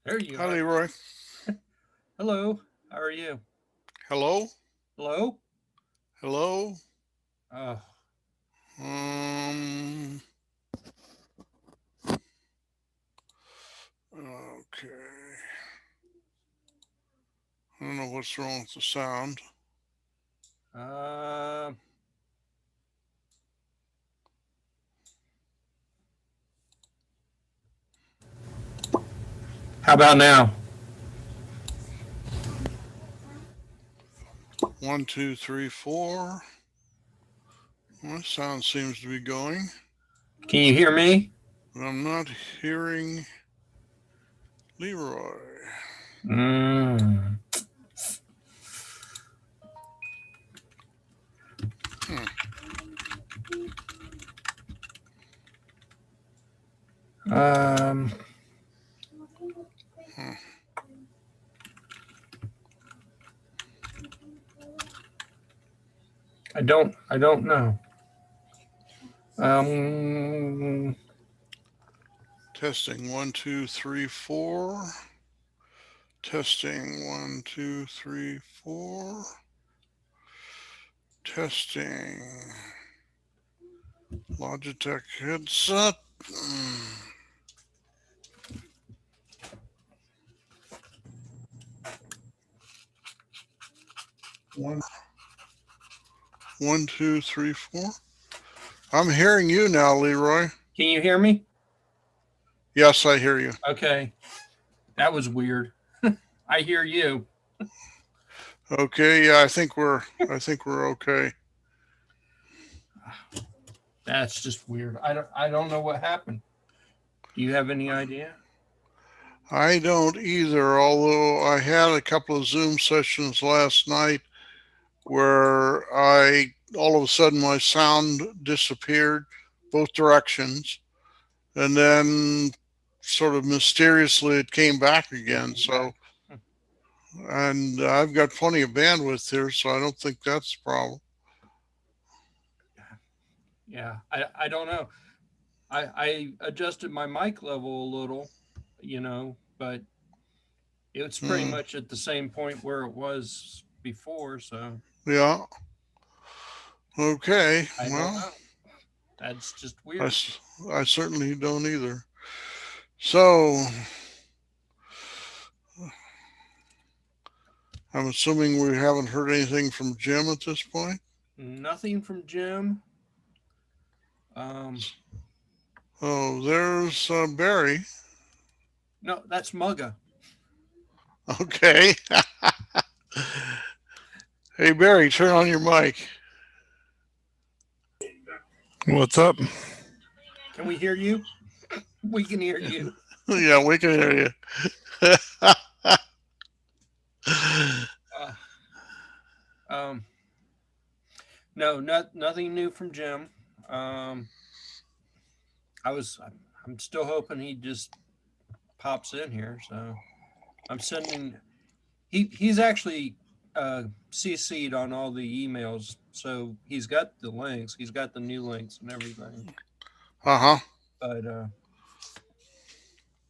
There you Hi, are. Leroy. Hello. How are you? Hello? Hello? Hello? Oh, Um, okay. I don't know what's wrong with the sound. uh, how about now? One, two, three, four. My sound seems to be going, Can you hear me? but I'm not hearing Leroy. Mm. Hmm. Um, Hmm. I don't know. Um, Testing. One, two, three, four. Testing. One, two, three, four. Testing. Logitech headset. One, two, three, four. I'm hearing you now, Leroy. can you hear me? Yes, I hear you. Okay. That was weird. I hear you. Okay, yeah, I think we're okay. That's just weird. I don't know what happened. Do you have any idea? I don't either, although I had a couple of Zoom sessions last night where I all of a sudden my sound disappeared both directions and then sort of mysteriously it came back again. Came So back. Hmm. and I've got plenty of bandwidth here, so I don't think that's a problem. Yeah. I don't know. I adjusted my mic level a little, but it's pretty Hmm. much at the same point where it was before, so Yeah. Okay. I don't Well, know. That's just I, weird. s- I certainly don't either. So I'm assuming we haven't heard anything from Jim at this point. Nothing from Jim. Um, Oh, there's Barry. no, that's Mugga. Okay. Hey, Barry, turn on your mic. What's up? Can we hear you? We can hear you. Yeah, we can hear you. Uh, um, no, nothing new from Jim. Um, I'm still hoping he just pops in here. So I'm sending. He's actually CC'd on all the emails, so he's got the links. He's got the new links and everything. Uh huh. But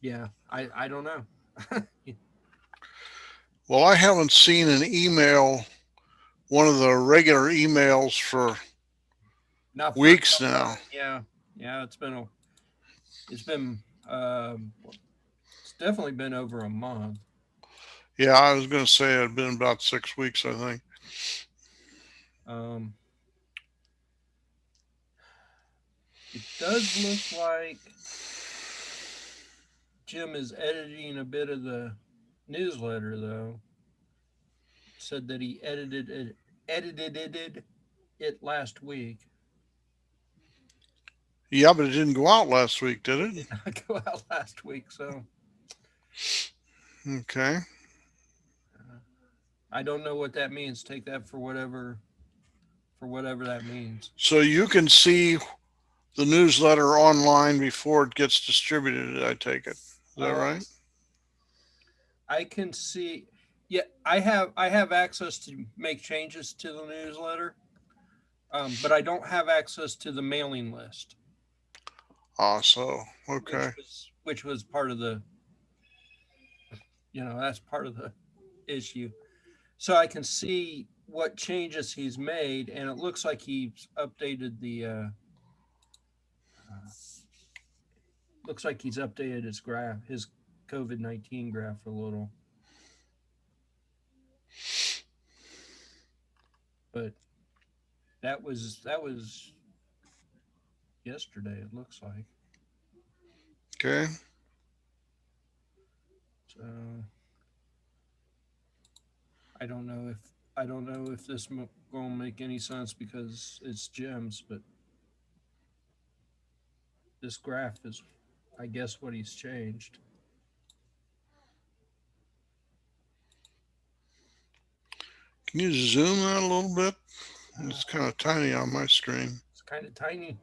yeah, I don't know. Well, I haven't seen an email, one of the regular emails for Not for weeks some now. time. Yeah, yeah. It's been it's definitely been over a month. Yeah, I was going to say it had been about 6 weeks, I think. Um, it does look like Jim is editing a bit of the newsletter, though. Said that he edited it last week. Yeah, but it didn't go out last week, did It it? did not go out last week, so Okay. uh, I don't know what that means. Take that for whatever that means. So you can see the newsletter online before it gets distributed, I take it. Is that Um, right? I can see. Yeah, I have access to make changes to the newsletter, but I don't have access to the mailing list, Ah, so, okay. which was part of the That's part of the issue. So I can see what changes he's made, and it looks like he's updated uh, looks like he's updated his graph, his COVID-19 graph a little. But that was yesterday. It looks like. Okay. So I don't know if this gonna make any sense because it's gems, but this graph is, I guess, what he's changed. Can you zoom that a little bit? Uh, It's kind of tiny on my screen. it's kind of tiny.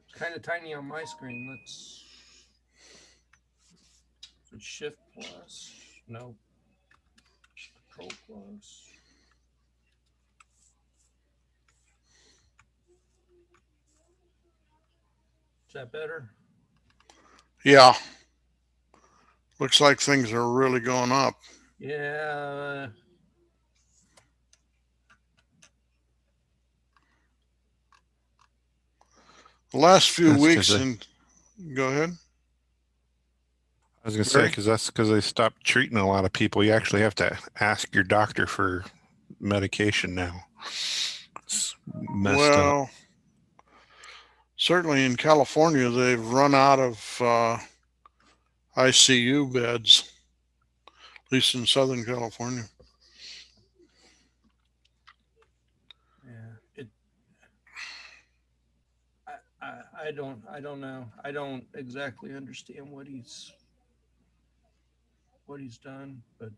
It's kind of tiny on my screen. Let's shift plus. No, control plus. Is that better? Yeah. Looks like things are really going up. Yeah. The last few That's because weeks, they. and go ahead, I was gonna say Barry. because that's because they stopped treating a lot of people. You actually have to ask your doctor for medication now. It's messed up. Well, certainly in California, they've run out of ICU beds, at least in Southern California. Yeah. I don't know. I don't exactly understand what he's done, but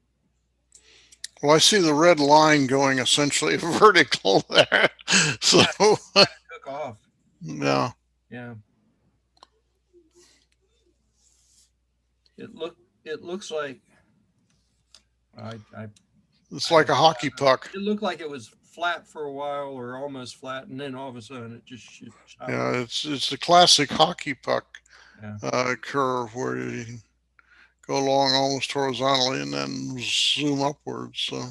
Well, I see the red line going essentially vertical there. So, yeah, it took off. yeah, Yeah. It looks like I it's I like don't a hockey puck. it looked like it was flat for a while or almost flat, and then all of a sudden it just shot up. Yeah, it's the classic hockey puck Yeah. curve where you go along almost horizontally and then zoom upwards. So,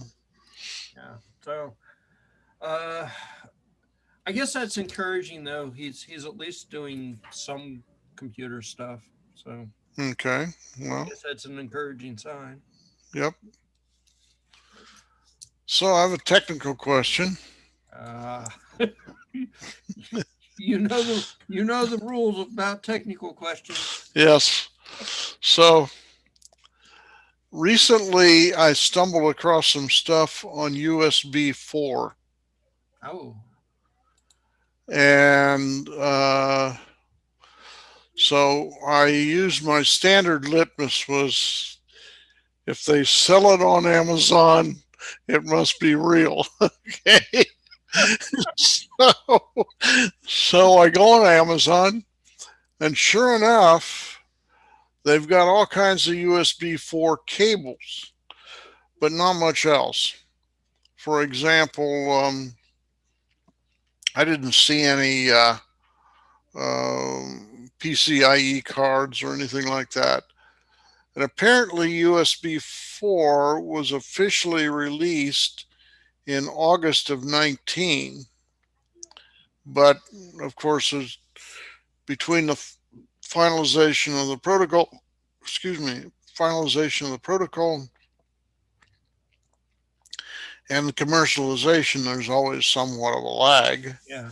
Yeah. So uh I guess that's encouraging though. He's at least doing some computer stuff. So okay, I well, guess that's an encouraging sign. yep. So I have a technical question. Uh you know the rules about technical questions. Yes. So recently I stumbled across some stuff on USB 4 Oh. and so I used my standard litmus was if they sell it on Amazon, it must be real. Okay. so, so I go on Amazon and sure enough, they've got all kinds of USB 4 cables, but not much else. For example, I didn't see any PCIe cards or anything like that. And apparently, USB 4 was officially released in August of 19. But of course, between the finalization of the protocol, finalization of the protocol and the commercialization, there's always somewhat of a lag. Yeah.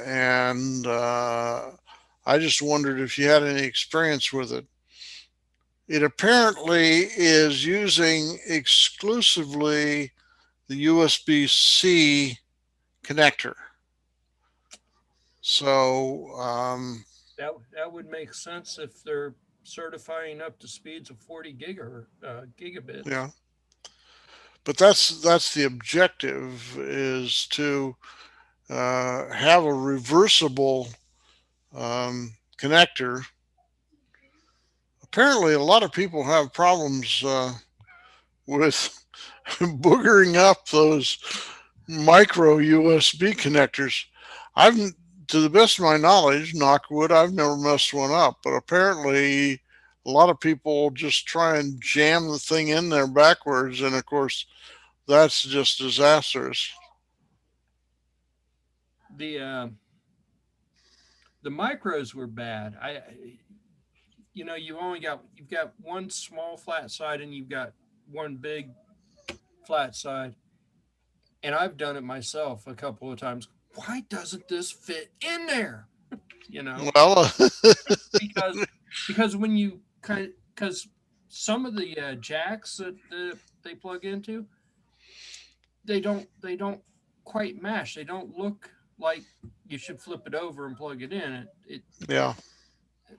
And I just wondered if you had any experience with it. It apparently is using exclusively the USB C connector. So, That would make sense if they're certifying up to speeds of 40 gigabits. yeah, but that's the objective is to have a reversible connector. Apparently, a lot of people have problems with boogering up those micro USB connectors. To the best of my knowledge, knock wood, I've never messed one up, but apparently a lot of people just try and jam the thing in there backwards, and of course, that's just disastrous. The micros were bad. You've got one small flat side and you've got one big flat side, and I've done it myself a couple of times. Why doesn't this fit in there? You know, Well, because when you because some of the jacks that they plug into, they don't quite mash. They don't look like you should flip it over and plug it in. yeah.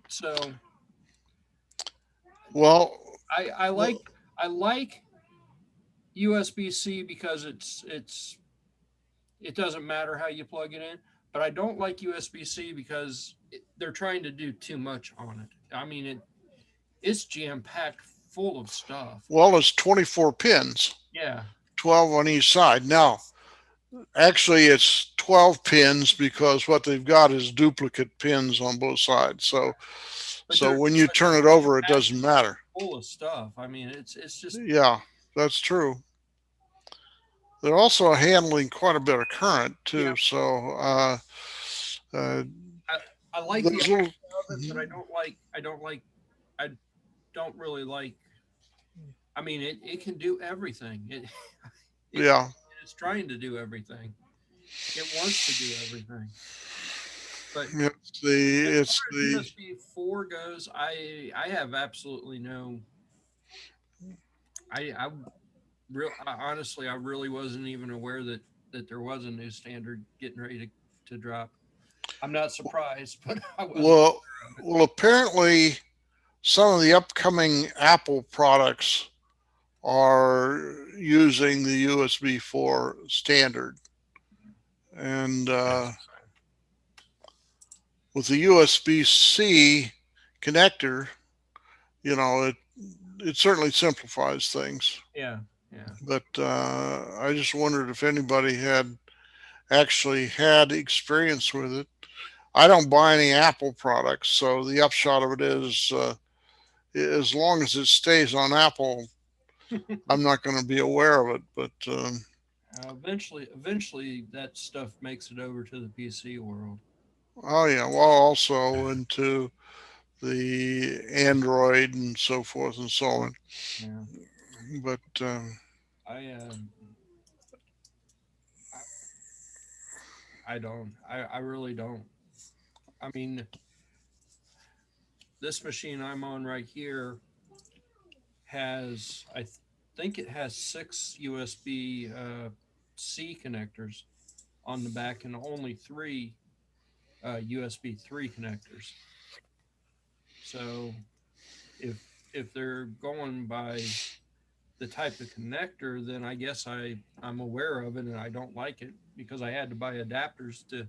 So Well, I well, like USB C because it doesn't matter how you plug it in, but I don't like USB C because they're trying to do too much on it. I mean it's jam packed full of stuff. well, it's 24 pins, Yeah, 12 on each side. Now, actually, it's 12 pins because what they've got is duplicate pins on both sides. So, but so they're when you but they're turn it jam over, it packed doesn't matter. full of stuff. I mean it's just Yeah, that's true. They're also handling quite a bit of current yeah. too. So, uh, I, I like the those idea little, of it, but I don't really like. I mean it can do everything. It yeah, it's trying to do everything. It wants to do everything. But as it's far as the, USB 4 goes, I have absolutely no. I honestly I really wasn't even aware that there was a new standard getting ready to drop. I'm not surprised, but I wasn't well, aware of it. well, apparently some of the upcoming Apple products are using the USB 4 standard. And Yes. with the USB C connector, you know, it certainly simplifies things. Yeah, yeah. But I just wondered if anybody had actually had experience with it. I don't buy any Apple products, so the upshot of it is, as long as it stays on Apple, I'm not going to be aware of it. But Eventually, that stuff makes it over to the PC world. oh yeah, well, also into the Android and so forth and so on. Yeah, But I um, I, I don't. I really don't. I mean, this machine I'm on right here has think it has six USB C connectors on the back and only three USB 3 connectors. So if they're going by the type of connector, then I guess I'm aware of it and I don't like it because I had to buy adapters to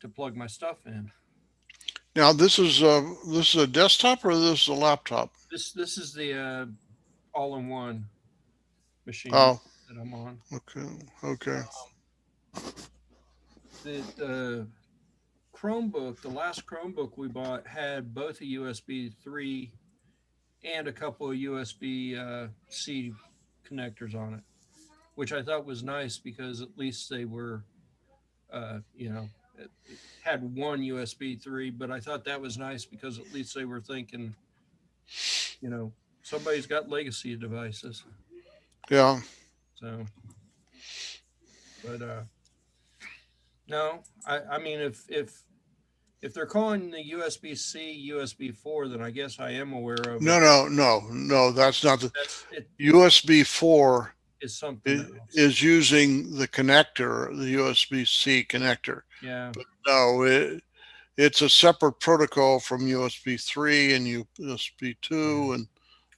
plug my stuff in. now this is a desktop or this is a laptop? This is the all-in-one machine Oh, that I'm on. okay, okay. The Chromebook, the last Chromebook we bought had both a USB 3 and a couple of USB C connectors on it, which I thought was nice because at least they were, it had one USB 3, but I thought that was nice because at least they were thinking, somebody's got legacy devices. Yeah. So, but no, I mean, if they're calling the USB C USB 4, then I guess I am aware of it. No, no, no, no. That's not the That's it USB 4 is something else. is using the connector, the USB C connector. Yeah. But no, it's a separate protocol from USB 3 and USB 2 and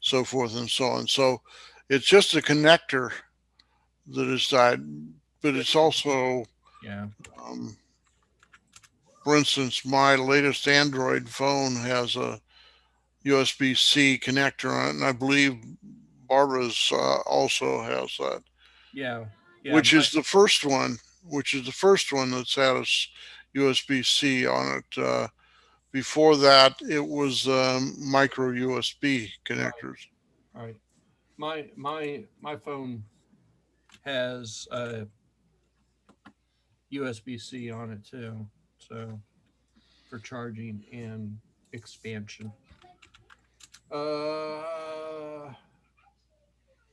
so forth and so on. So it's just a connector that is that, but it's also, Yeah. um, for instance, my latest Android phone has a USB C connector on it, and I believe Barbara's also has that, Yeah. Yeah. which is the first one, which is the first one that's had a USB C on it. Before that, it was micro USB connectors. All right. My phone has USB-C on it too, so for charging and expansion.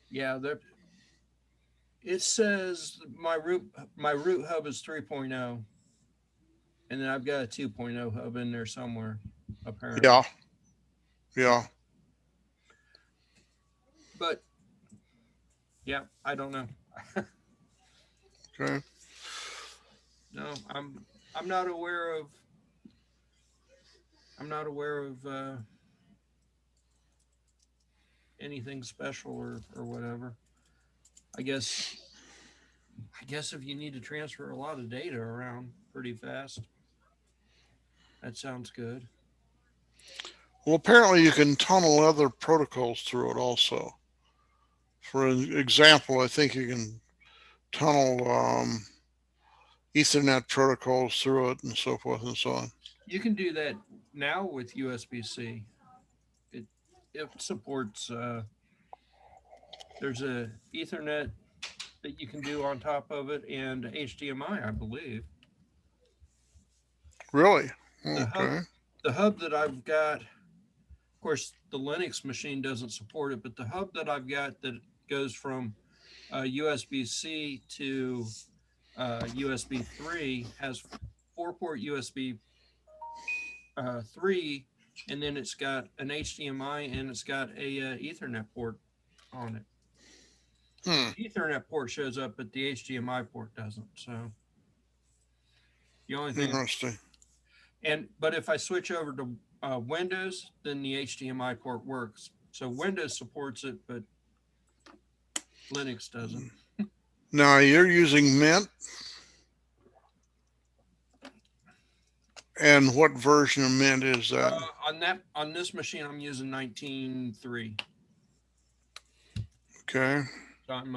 Yeah, there. It says my root hub is 3.0, and then I've got a 2.0 hub in there somewhere, apparently. Yeah. Yeah. But yeah, I don't know. Okay. No, I'm not aware of. I'm not aware of anything special or whatever. I guess if you need to transfer a lot of data around pretty fast, that sounds good. Well, apparently you can tunnel other protocols through it also. For an example, I think you can tunnel Ethernet protocols through it and so forth and so on. You can do that now with USB-C. It supports. There's a Ethernet that you can do on top of it, and HDMI, I believe. Really? The hub, Okay. the hub that I've got, of course, the Linux machine doesn't support it, but the hub that I've got that goes from USB-C to USB 3 has 4-port USB 3, and then it's got an HDMI and it's got a Ethernet port on it. The Ethernet port shows up, but the HDMI port doesn't. So the only thing, Interesting. but if I switch over to Windows, then the HDMI port works. So Windows supports it, but Linux doesn't. Now you're using Mint, and what version of Mint is that? On this machine, I'm using 19.3. Okay. So I'm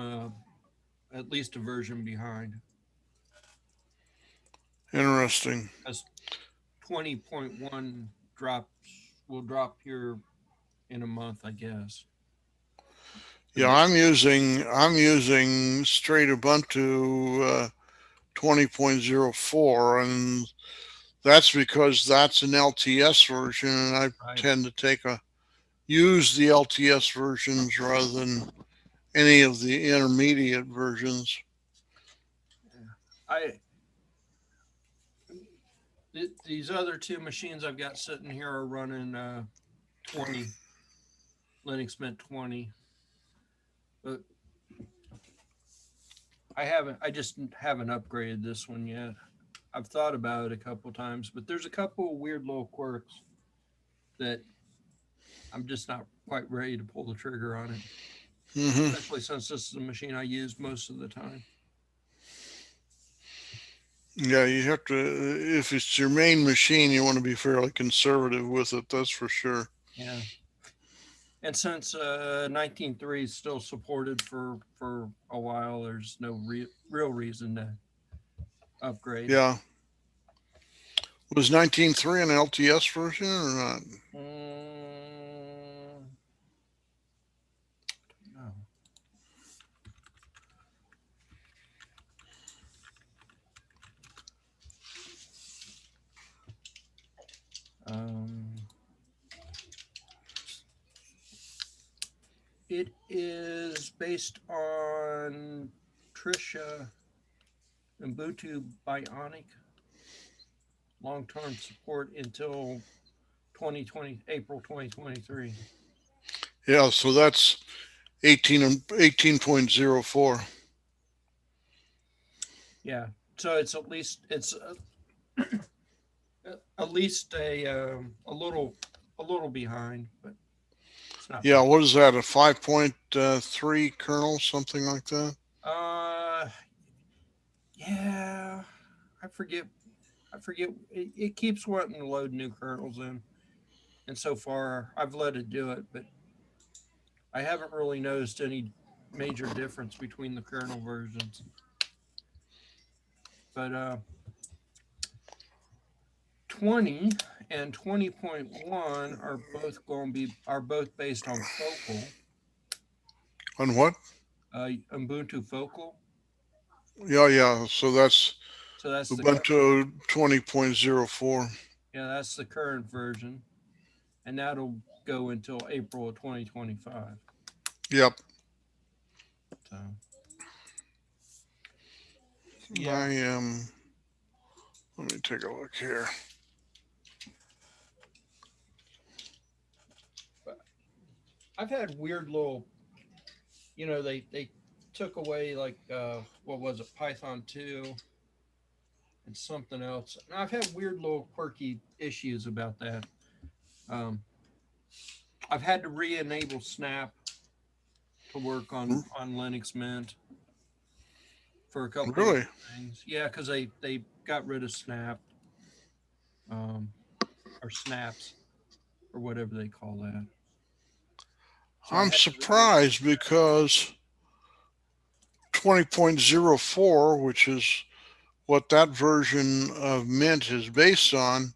at least a version behind. Interesting. As 20.1 will drop here in a month, I guess. Yeah, I'm using straight Ubuntu 20.04, and that's because that's an LTS version, and I tend to use the LTS versions rather than any of the intermediate versions. These other two machines I've got sitting here are running 20 Linux Mint 20, but I just haven't upgraded this one yet. I've thought about it a couple times, but there's a couple of weird little quirks that I'm just not quite ready to pull the trigger on it. Especially since this is a machine I use most of the time. Yeah, you have to, if it's your main machine, you want to be fairly conservative with it, that's for sure. Yeah. And since 19.3 is still supported for a while, there's no real reason to upgrade. Yeah. Was 19.3 an LTS version or not? No. It is based on Trisha Ubuntu Bionic long-term support until April 2023. Yeah, so that's 18.04. Yeah, so it's at least a little behind, but it's not. Yeah, what is that? A 5.3 kernel, something like that? Yeah, I forget. It keeps wanting to load new kernels in, and so far I've let it do it, but I haven't really noticed any major difference between the kernel versions. But 20 and 20.1 are both based on Focal, On what? Ubuntu Focal. Yeah. So that's So that's Ubuntu 20.04. yeah, that's the current version, and that'll go until April of 2025. Yep. So I yeah, am. Let me take a look here. but I've had weird little, they took away like what was it, Python 2 and something else. And I've had weird little quirky issues about that. Um, I've had to re-enable Snap to work on Linux Mint for a couple of Really? things. Yeah, because they got rid of Snap, um, or Snaps, or whatever they call that. So I I'm had to surprised because 20.04, which is what that version of Mint is based on,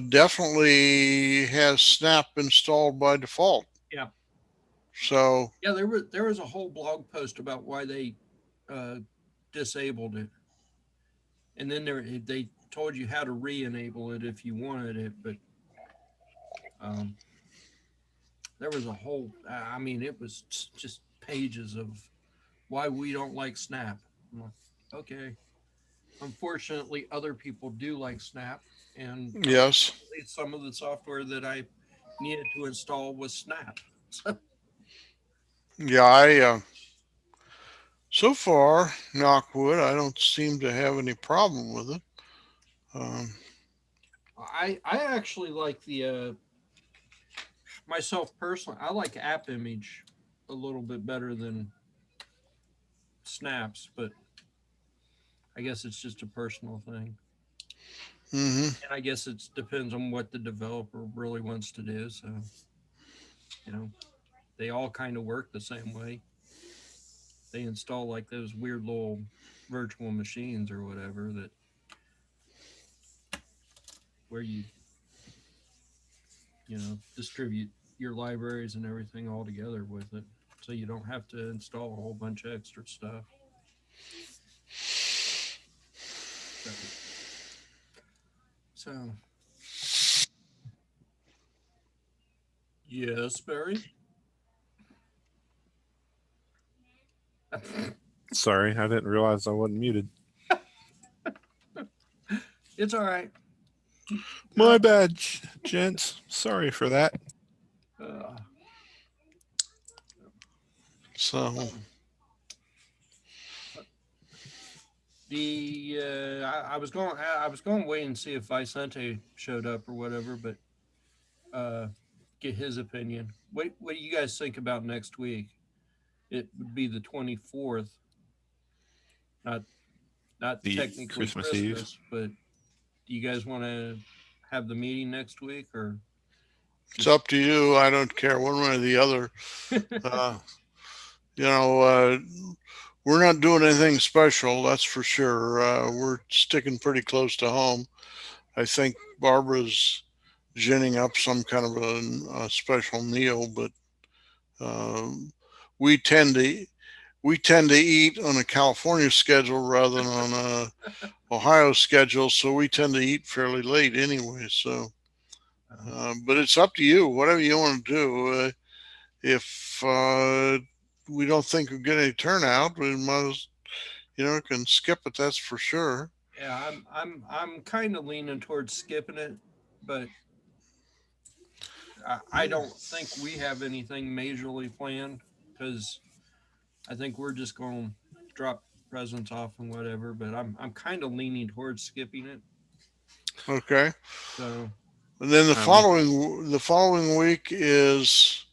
definitely has Snap installed by default. yeah, So, yeah. There was a whole blog post about why they uh, disabled it, and then they told you how to re-enable it if you wanted it, but um, there was a whole. I mean, it was just pages of why we don't like Snap. I'm like, okay. Unfortunately, other people do like Snap, and yes. some of the software that I needed to install was Snap. So, Yeah, so far, knock wood, I don't seem to have any problem with it. Um, I actually like the myself personally. I like App Image a little bit better than Snaps, but I guess it's just a personal thing. mhm. And I guess it depends on what the developer really wants to do. So, you know, they all kind of work the same way. They install like those weird little virtual machines or whatever that where distribute your libraries and everything all together with it. So you don't have to install a whole bunch of extra stuff. So yes, Barry. Sorry, I didn't realize I wasn't muted. It's all right. My bad, gents. Sorry for that. Uh, So, I was going to wait and see if Vicente showed up or whatever, but get his opinion. What do you guys think about next week? It would be the 24th, not The technically Christmas Eve. Christmas, but do you guys want to have the meeting next week or it's up to you. I don't care one way or the other. Uh, you know, we're not doing anything special, that's for sure. We're sticking pretty close to home. I think Barbara's ginning up some kind of a special meal, but um, we tend to eat on a California schedule rather than on a Ohio schedule, so we tend to eat fairly late anyway. So, but it's up to you. Whatever you want to do. If we don't think we get any turnout, we must, can skip it. That's for sure. yeah, I'm kind of leaning towards skipping it, but I don't think we have anything majorly planned because I think we're just going to drop presents off and whatever. But I'm kind of leaning towards skipping it. Okay. So And then Um, the following week is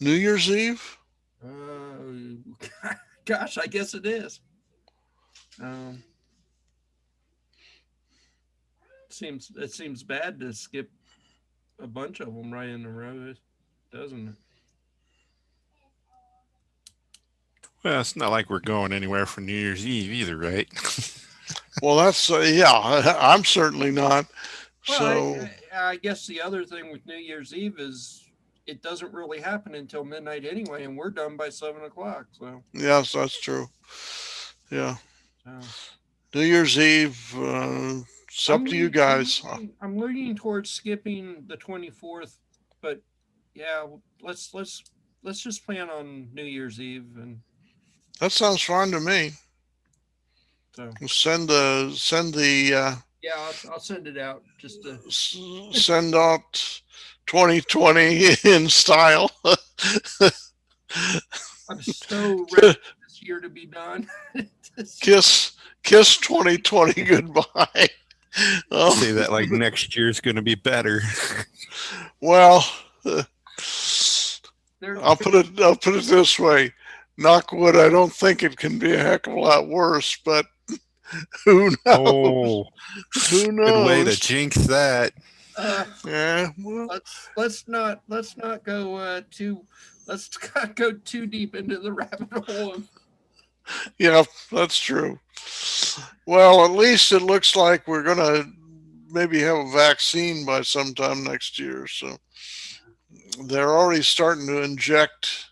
New Year's Eve. gosh, I guess it is. Um, it seems bad to skip a bunch of them right in a row, doesn't it? well, it's not like we're going anywhere for New Year's Eve either, right? Well, that's yeah. I'm certainly not. Well, So I guess the other thing with New Year's Eve is it doesn't really happen until midnight anyway, and we're done by 7 o'clock. yes, that's true. Yeah. So New Year's Eve, it's up I'm to you leaning, I'm guys. leaning, I'm leaning towards skipping the 24th, but yeah, let's just plan on New Year's Eve, and That sounds fine to me. so Send the yeah, I'll send it out just to. send out 2020 in style. I'm so ready for this year to be done. kiss kiss 2020 goodbye. Say Um, that like next year's going to be better. well, There, I'll put it this way. Knock wood, I don't think it can be a heck of a lot worse, but who knows? Oh, Who good way to knows? jinx that. uh, Yeah, well, let's not go too let's not go too deep into the rabbit hole of. yeah, that's true. Well, at least it looks like we're gonna maybe have a vaccine by sometime next year. So they're already starting to inject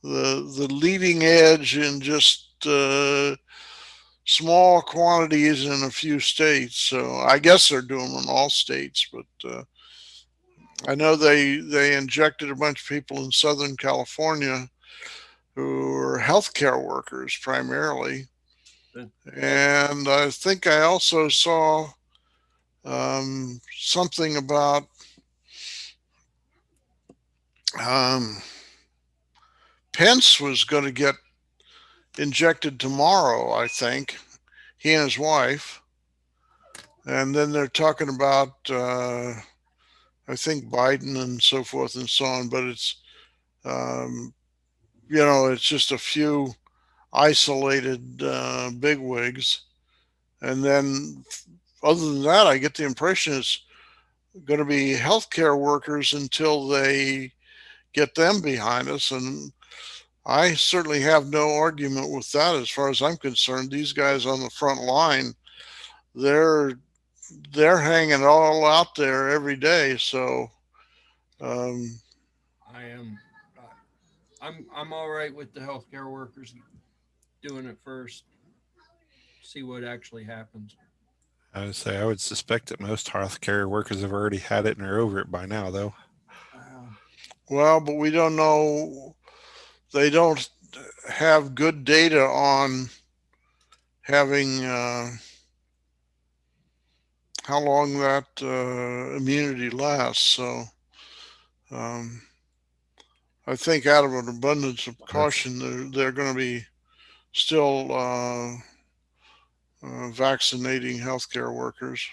the leading edge in just small quantities in a few states. So I guess they're doing them in all states, but I know they injected a bunch of people in Southern California who are healthcare workers primarily, and I think I also saw something about um, Pence was going to get injected tomorrow. I think he and his wife, and then they're talking about I think Biden and so forth and so on. But it's um, it's just a few isolated bigwigs, and then other than that, I get the impression it's going to be healthcare workers until they get them behind us. And I certainly have no argument with that as far as I'm concerned. These guys on the front line, they're they're hanging all out there every day. So um, I am I'm all right with the healthcare workers doing it first. See what actually happens. I would say I would suspect that most healthcare workers have already had it and are over it by now, though. Uh, well, but we don't know. They don't have good data on having how long that immunity lasts. So um, I think out of an abundance of That's caution, they're going to be still vaccinating healthcare workers.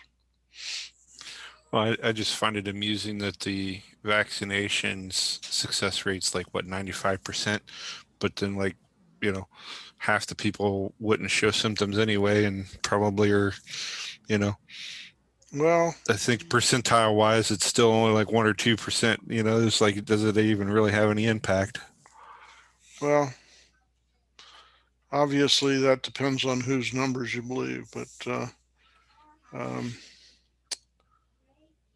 well, I just find it amusing that the vaccinations success rate's like what 95%, but then you know half the people wouldn't show symptoms anyway, and probably are you know Well, I think percentile wise, it's still only like 1 or 2%. It's like, does it even really have any impact? well, obviously that depends on whose numbers you believe, but um,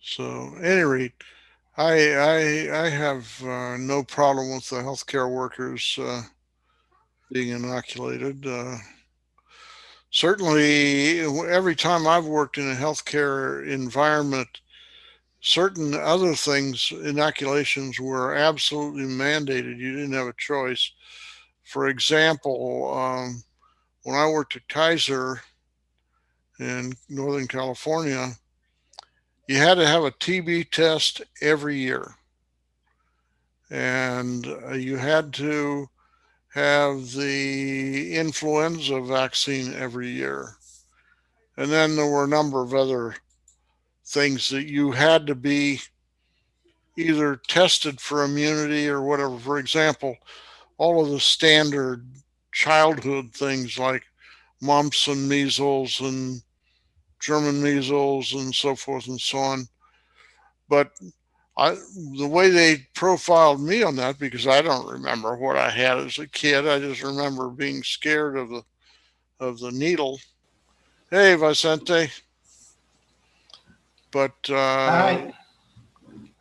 so at any rate, I have no problem with the healthcare workers being inoculated. Certainly, every time I've worked in a healthcare environment, certain other things, inoculations were absolutely mandated. You didn't have a choice. For example, when I worked at Kaiser in Northern California, you had to have a TB test every year, and you had to have the influenza vaccine every year. And then there were a number of other things that you had to be either tested for immunity or whatever. For example, all of the standard childhood things like mumps and measles and German measles and so forth and so on. But I, the way they profiled me on that, because I don't remember what I had as a kid, I just remember being scared of the needle. Hey, Vicente. But Hi.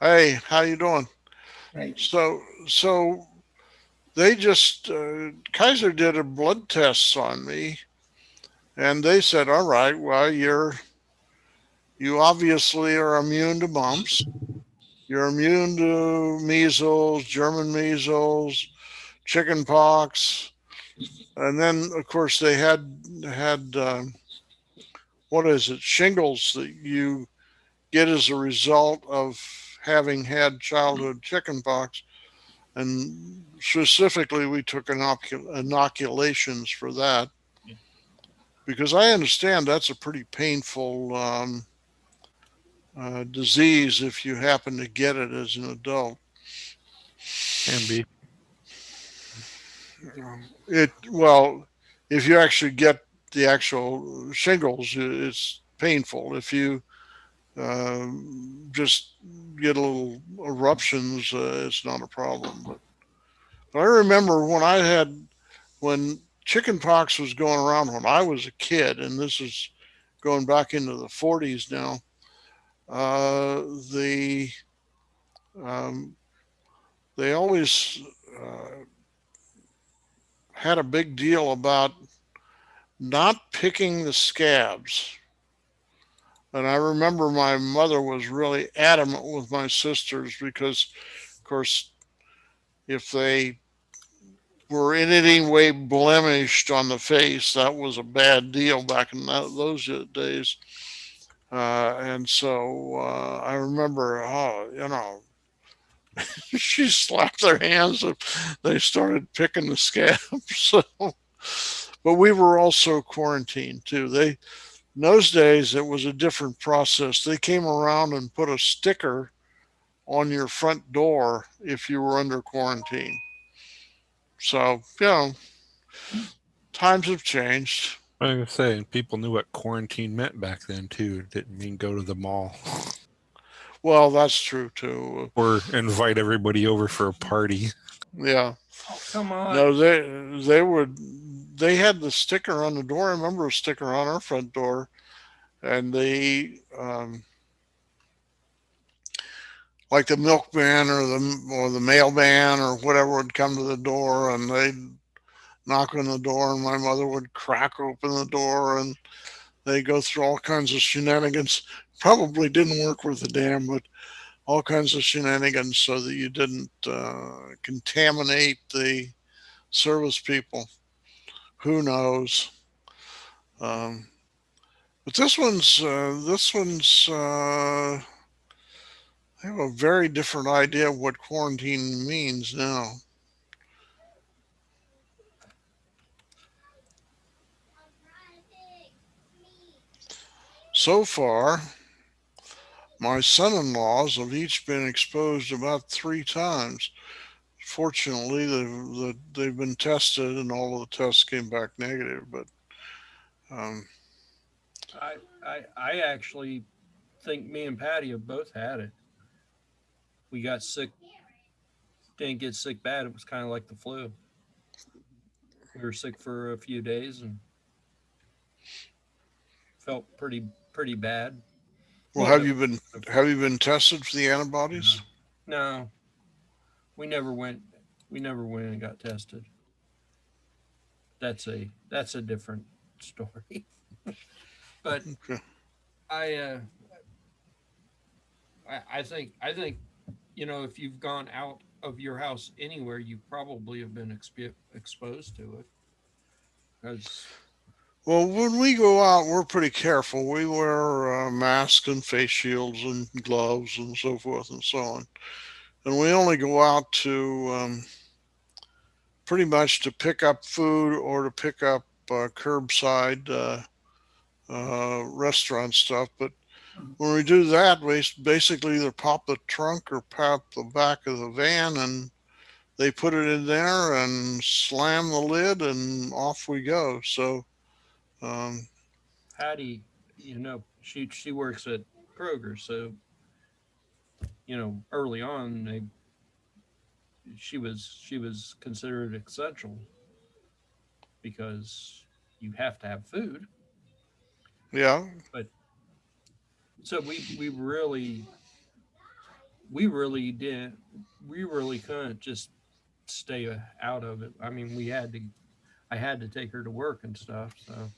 hey, how you doing? Right. So they just Kaiser did a blood test on me, and they said, "All right, well, you obviously are immune to mumps. You're immune to measles, German measles, chicken pox, and then of course they had what is it, shingles that you get as a result of having had childhood chicken pox." And specifically, we took inoculations for that because I understand that's a pretty painful disease if you happen to get it as an adult. Can be. It well, if you actually get the actual shingles, it's painful. If you just get a little eruptions, it's not a problem. But I remember when chicken pox was going around when I was a kid, and this is going back into the 40s now. Uh, the um, they always uh, had a big deal about not picking the scabs. And I remember my mother was really adamant with my sisters because, of course, if they were in any way blemished on the face, that was a bad deal back in those days. And so I remember, she slapped their hands and they started picking the scabs. So, but we were also quarantined too. In those days, it was a different process. They came around and put a sticker on your front door if you were under quarantine. So, times have changed. I was gonna say, and people knew what quarantine meant back then too. It didn't mean go to the mall Well, that's true too. or invite everybody over for a party. Yeah. Oh, come on. No, they had the sticker on the door. I remember a sticker on our front door, and they like the milkman or the mailman or whatever would come to the door, and they'd knock on the door, and my mother would crack open the door, and they go through all kinds of shenanigans. Probably didn't work worth a damn, but all kinds of shenanigans so that you didn't contaminate the service people. Who knows? Um, but this one's I have a very different idea of what quarantine means now. So far, my son-in-laws have each been exposed about 3 times. Fortunately, they've been tested, and all of the tests came back negative. But um, I actually think me and Patty have both had it. We got sick, didn't get sick bad. It was kind of like the flu. We were sick for a few days and felt pretty bad. well, But it have you been tested for the antibodies? no, no, we never went. We never went and got tested. That's a different story. But Okay. I uh, I think if you've gone out of your house anywhere, you probably have been exposed to it because Well, when we go out, we're pretty careful. We wear masks and face shields and gloves and so forth and so on. And we only go out to pretty much to pick up food or to pick up curbside restaurant stuff. But when we do that, we basically either pop the trunk or pop the back of the van, and they put it in there and slam the lid, and off we go. So, um, Patty, she works at Kroger, so early on she was considered essential because you have to have food. yeah, But So we really couldn't just stay out of it. I mean, I had to take her to work and stuff. So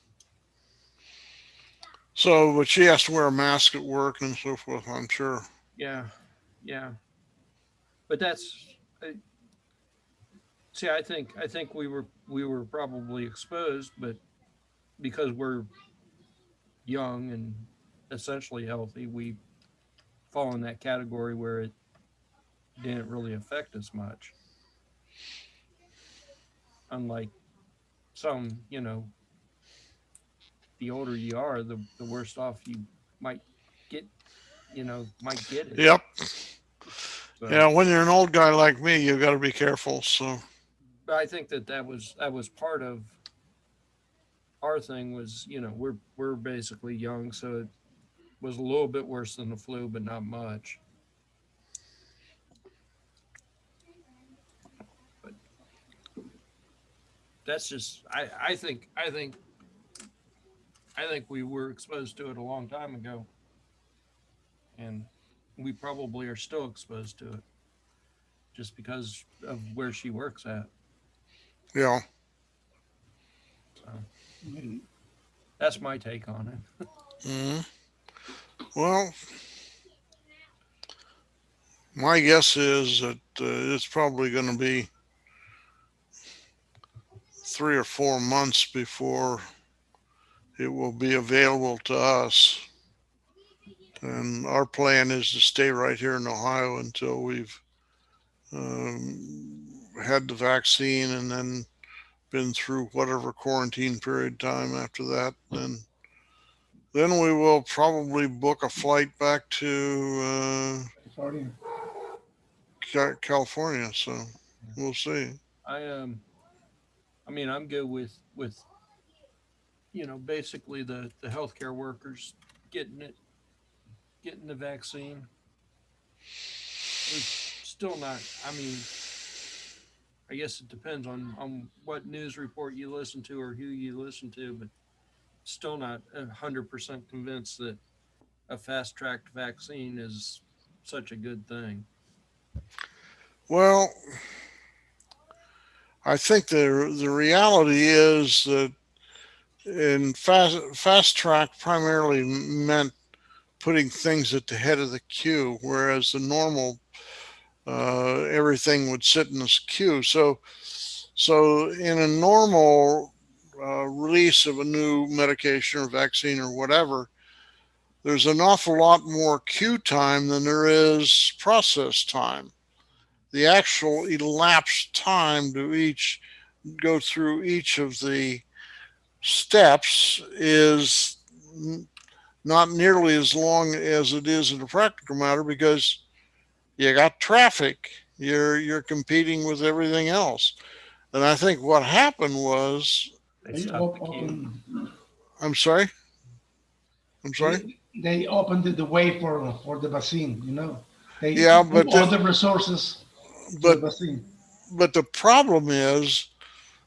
So, but she has to wear a mask at work and so forth, I'm sure. yeah, yeah. But that's uh, see, I think we were probably exposed, but because we're young and essentially healthy, we fall in that category where it didn't really affect us much. Unlike some, the older you are, the worse off you might get, might get it. Yep. So, Yeah, when you're an old guy like me, you got to be careful. So, but I think that was part of our thing was, we're basically young, so it was a little bit worse than the flu, but not much. But that's just I think we were exposed to it a long time ago, and we probably are still exposed to it just because of where she works at. yeah. So that's my take on it. Mm. Well, my guess is that it's probably going to be 3 or 4 months before it will be available to us. And our plan is to stay right here in Ohio until we've had the vaccine and then been through whatever quarantine period time after that. Then we will probably book a flight back to Sorry. California. So we'll see. I I mean, I'm good with basically the healthcare workers getting it getting the vaccine. There's still not. I mean, I guess it depends on what news report you listen to or who you listen to, but still not 100% convinced that a fast tracked vaccine is such a good thing. Well, I think the reality is that in fast track primarily meant putting things at the head of the queue, whereas the normal everything would sit in this queue. So in a normal release of a new medication or vaccine or whatever, there's an awful lot more queue time than there is process time. The actual elapsed time to each go through each of the steps is not nearly as long as it is in a practical matter because you got traffic. You're competing with everything else. And I think what happened was, They They stopped the queue. I'm sorry, I'm sorry. they opened the way for the vaccine. They Yeah, put all the resources to the but vaccine. but the problem is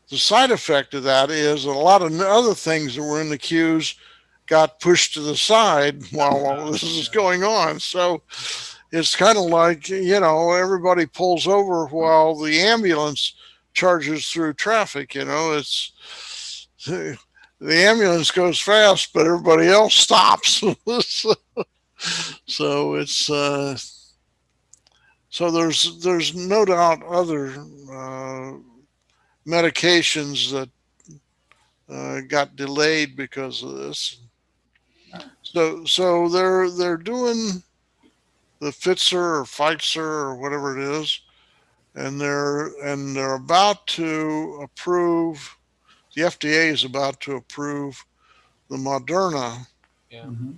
the side effect of that is a lot of other things that were in the queues got pushed to the side while all this is going on. So it's kind of like, everybody pulls over while the ambulance charges through traffic. It's the ambulance goes fast, but everybody else stops. So it's so there's no doubt other medications that got delayed because of this. So they're doing the Pfizer or Pfizer or whatever it is, and they're about to approve. The FDA is about to approve the Moderna, Yeah. Hmm.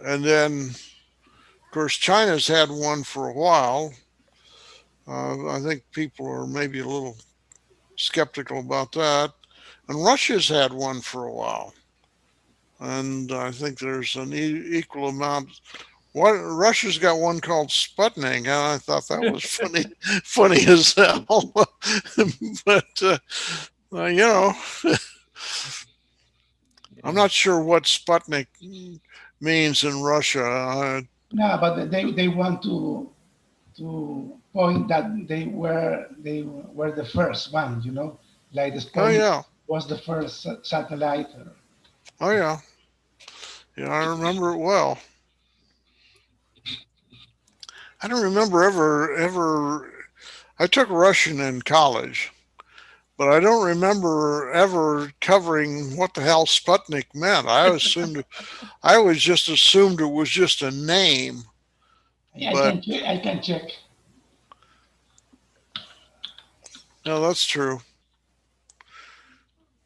and then of course China's had one for a while. I think people are maybe a little skeptical about that, and Russia's had one for a while, and I think there's an equal amount. What Russia's got one called Sputnik, and I thought that was funny, funny as hell. But you know, I'm Yeah. not sure what Sputnik means in Russia. No, but they want to point that they were the first one, you know, like the Oh Sputnik yeah, was the first satellite. oh yeah, yeah. I remember it well. I don't remember ever. I took Russian in college, but I don't remember ever covering what the hell Sputnik meant. I always just assumed it was just a name, I but can check. I can check. no, that's true.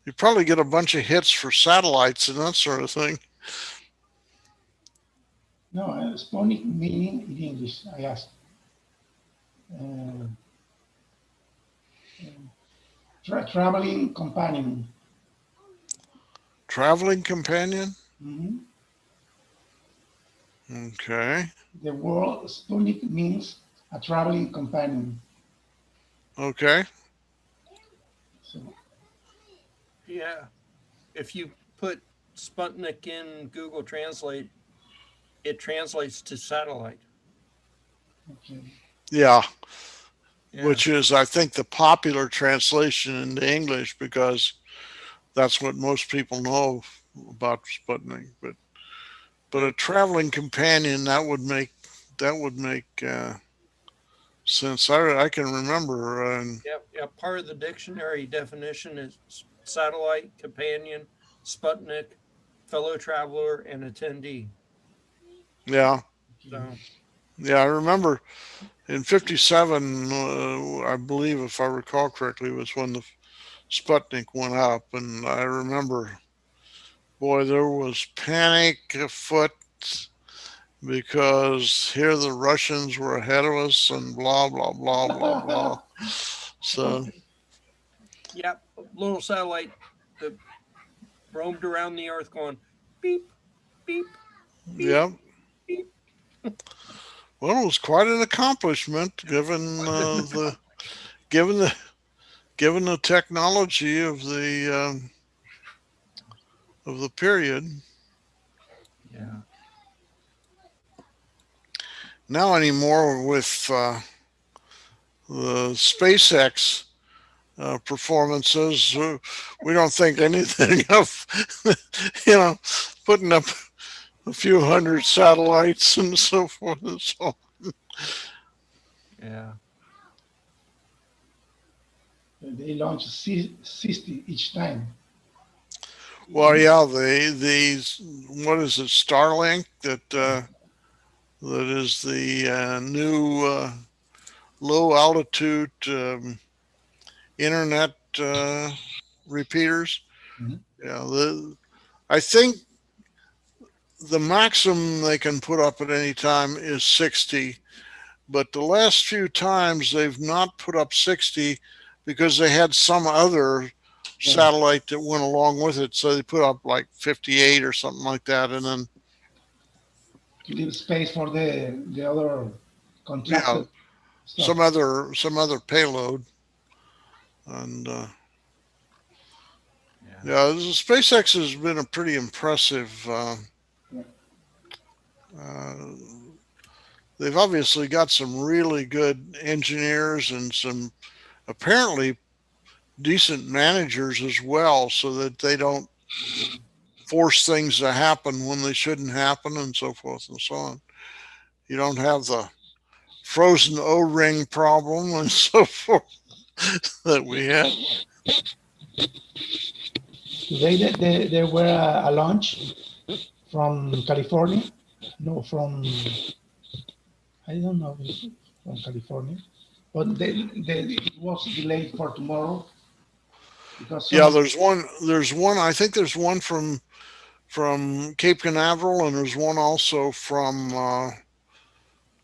You probably get a bunch of hits for satellites and that sort of thing. No, Sputnik meaning in English. I asked. Uh, traveling companion. Traveling companion. Mhm. Okay. The word Sputnik means a traveling companion. Okay. So, Yeah. If you put Sputnik in Google Translate, it translates to satellite. okay. Yeah. Yeah. Which is, I think, the popular translation into English because that's what most people know about Sputnik. But a traveling companion that would make sense. I can remember. Yeah, yeah. Part of the dictionary definition is satellite, companion, Sputnik, fellow traveler, and attendee. Yeah. So, Yeah. I remember in '57. I believe, if I recall correctly, was when the Sputnik went up, and I remember, boy, there was panic afoot because here the Russians were ahead of us and blah blah blah blah blah. So Okay. yeah, little satellite that roamed around the earth going beep, beep, beep, yeah, beep. well, it was quite an accomplishment given the given the technology of the period. Yeah. Now anymore with the SpaceX performances, we don't think anything of you know putting up a few hundred satellites and so forth and so on. Yeah. They launch 60 each time. Well, yeah, the what is it, Starlink that is the new low altitude internet repeaters. Mhm. Yeah, I think the maximum they can put up at any time is 60, but the last few times they've not put up 60 because they had some other Yeah. satellite that went along with it, so they put up like 58 or something like that, and then To leave space for the other yeah, contracted stuff. some other payload. And Yeah. yeah, SpaceX has been a pretty impressive. Yeah. Uh, they've obviously got some really good engineers and some apparently decent managers as well, so that they don't force things to happen when they shouldn't happen, and so forth and so on. You don't have the frozen O-ring problem and so forth that we had. Today there were a launch from California. No, from I don't know if from California, but it was delayed for tomorrow because Yeah, some. there's one. I think there's one from Cape Canaveral, and there's one also from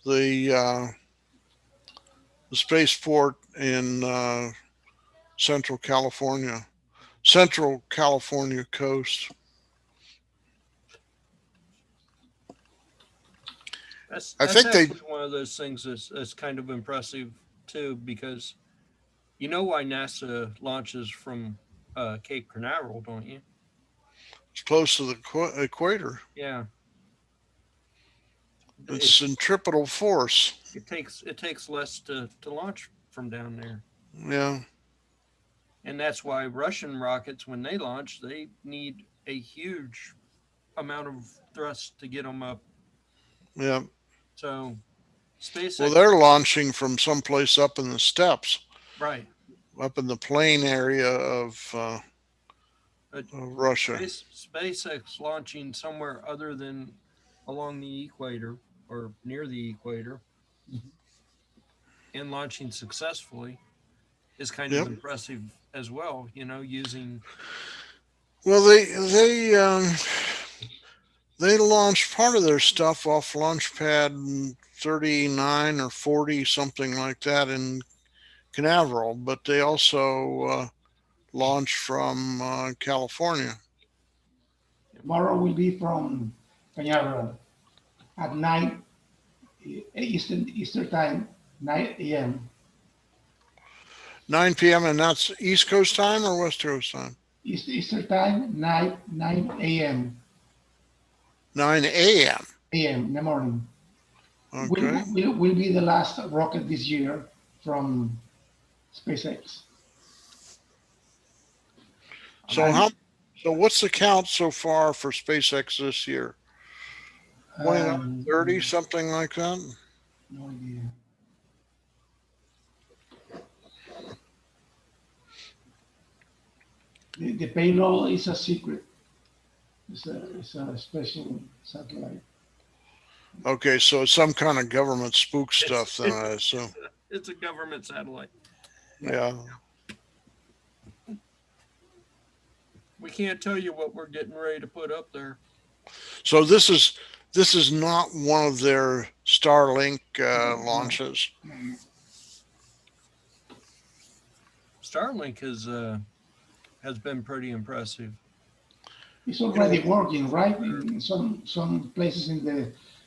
the the spaceport in Central California coast. I That's think they actually one of those things that's kind of impressive too, because you know why NASA launches from Cape Canaveral, don't you? it's close to the equator. Yeah. it, It's centripetal force. it takes less to launch from down there. Yeah. And that's why Russian rockets, when they launch, they need a huge amount of thrust to get them up. Yeah. So SpaceX, Well, they're launching from someplace up in the steppes, right? up in the plain area Uh, of Russia. SpaceX launching somewhere other than along the equator or near the equator and launching successfully is kind of Yep. impressive as well. You know, using Well, they launched part of their stuff off Launch Pad 39 or 40, something like that, in Canaveral, but they also launched from California. Tomorrow will be from Cañaveral at 9 Eastern time, 9 a.m. 9 p.m. and that's East Coast time or West Coast time? Eastern time, 9 a.m. 9 a.m. in the morning. Okay. Will be the last rocket this year from SpaceX. So what's the count so far for SpaceX this year? 29, 30, something like that? No idea. The payload is a secret. It's a special satellite. Okay, so it's some kind of government spook stuff then, I assume. it's a government satellite. Yeah. We can't tell you what we're getting ready to put up there. So this is not one of their Starlink launches. No. Starlink has been pretty impressive. It's already working, right? In some places in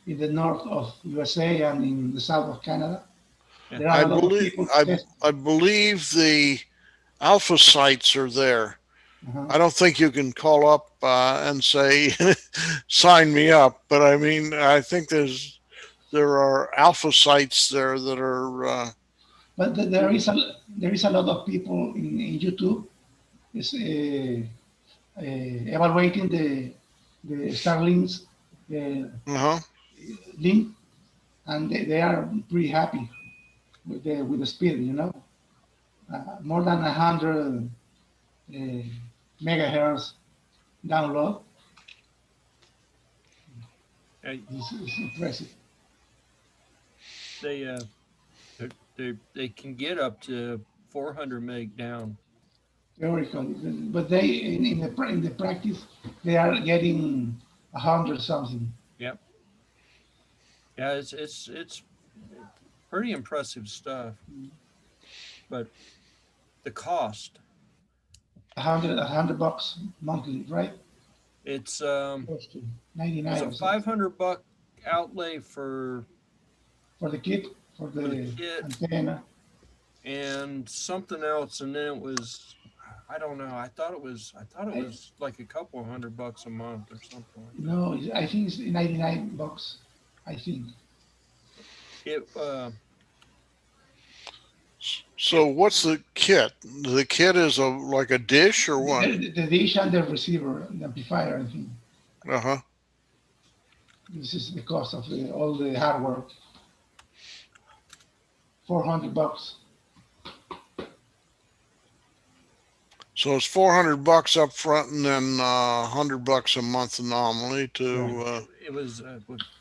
the north of USA and in the south of Canada. Yeah. There are a lot of people I believe the alpha sites are there. Uh-huh. I don't think you can call up and say, sign me up. But I mean, I think there are alpha sites there that are. But there is a lot of people in YouTube is evaluating the Starlink's Uh-huh. link, and they are pretty happy with the speed. You know, more than 100 megahertz download. It's impressive. They can get up to 400 meg down. Theoretical, but they in the practice they are getting 100 something. Yep. Yeah, it's pretty impressive stuff. But the cost, $100 monthly, right? it's Close to 99 a or something. $500 outlay for For the kit, for the kit. antenna. And something else, and then it was, I don't know. I thought it was like a couple $100 a month or something like that. No, I think it's $99. I think. It So what's the kit? The kit is like a dish or what? The dish and the receiver, the amplifier, I think. Uh-huh. This is the cost of all the hardware. $400. So it's $400 up front and then $100 a month nominally to. it was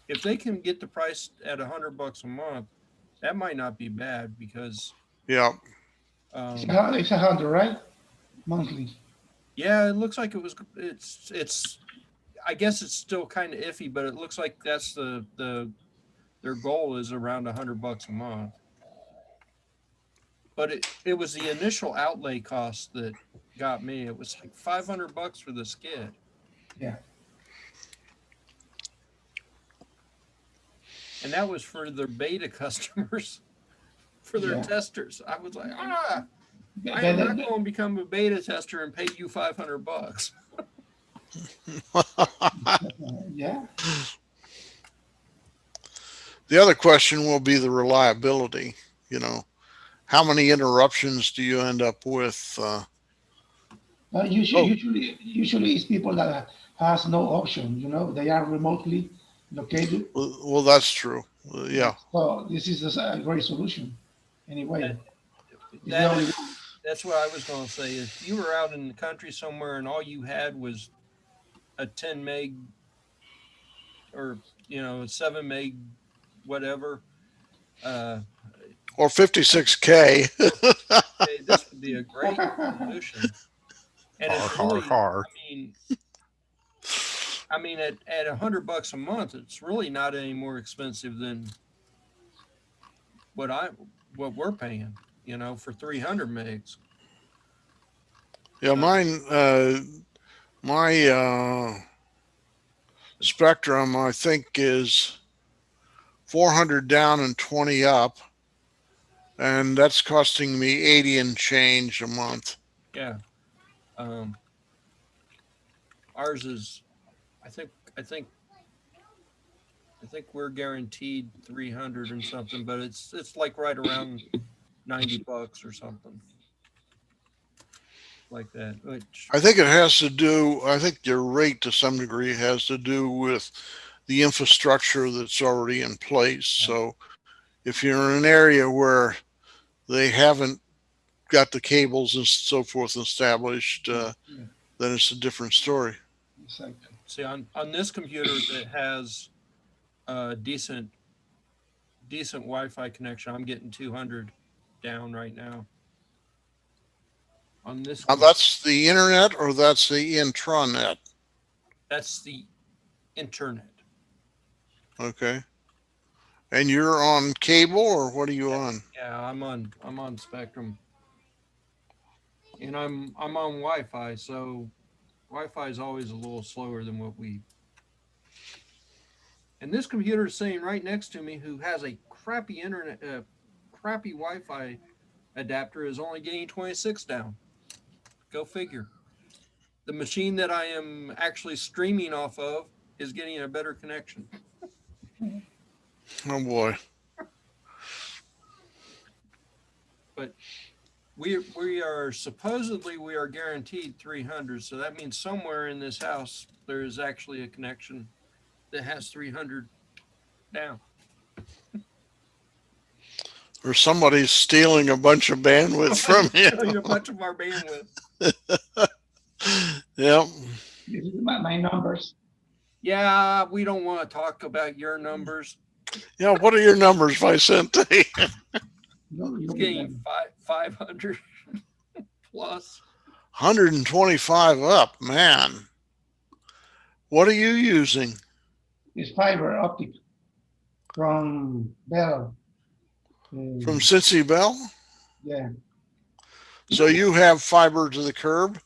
if they can get the price at $100 a month, that might not be bad because Yeah. It's 100, right? Monthly. Yeah, it looks like it was. It's. I guess it's still kind of iffy, but it looks like that's their goal is around $100 a month. But it was the initial outlay cost that got me. It was like $500 for the skid. Yeah. And that was for their beta customers, for their testers. I was like, I'm not going to become a beta tester and pay you $500. Yeah. The other question will be the reliability. You know, how many interruptions do you end up with? Oh, Usually it's people that has no option. You know, they are remotely located. well, that's true. Yeah. So this is a great solution. Anyway, That it's the that only is one. that's what I was going to say. If you were out in the country somewhere and all you had was a 10 meg or 7 meg whatever, uh, Or 56K. okay, this would be a great solution. And Har, it's har, really, har. I mean, at $100 a month, it's really not any more expensive than what we're paying, for 300 megs. Yeah, my Spectrum, I think, is 400 down and 20 up, and that's costing me 80 and change a month. Yeah. Um, ours is, I think, I think, I think we're guaranteed 300 and something, but it's like right around $90 or something like that. Which I think it has to do, I think your rate to some degree has to do with the infrastructure that's already in place. So if you're in an area where they haven't got the cables and so forth established, Yeah, then it's a different story. exactly. see on this computer that has a decent Wi-Fi connection, I'm getting 200 down right now on this Now computer. that's the internet or that's the intranet? That's the internet. Okay. And you're on cable or what are you on? Yeah, I'm on Spectrum, and I'm on Wi-Fi, so Wi-Fi is always a little slower than what we. And this computer is sitting right next to me, who has a crappy crappy Wi-Fi adapter, is only getting 26 down. Go figure. The machine that I am actually streaming off of is getting a better connection. Oh boy. But we are guaranteed 300, so that means somewhere in this house there is actually a connection that has 300 down. Or somebody's stealing a bunch of bandwidth from Stealing a you. bunch of our bandwidth. Yep. This is my numbers. Yeah, we don't want to talk about your numbers. Yeah. What are your numbers, Vicente? It's getting 500 plus. 125 up, man. What are you using? It's fiber optic from Bell. From Cincy Bell? Yeah, So you have fiber to the curb?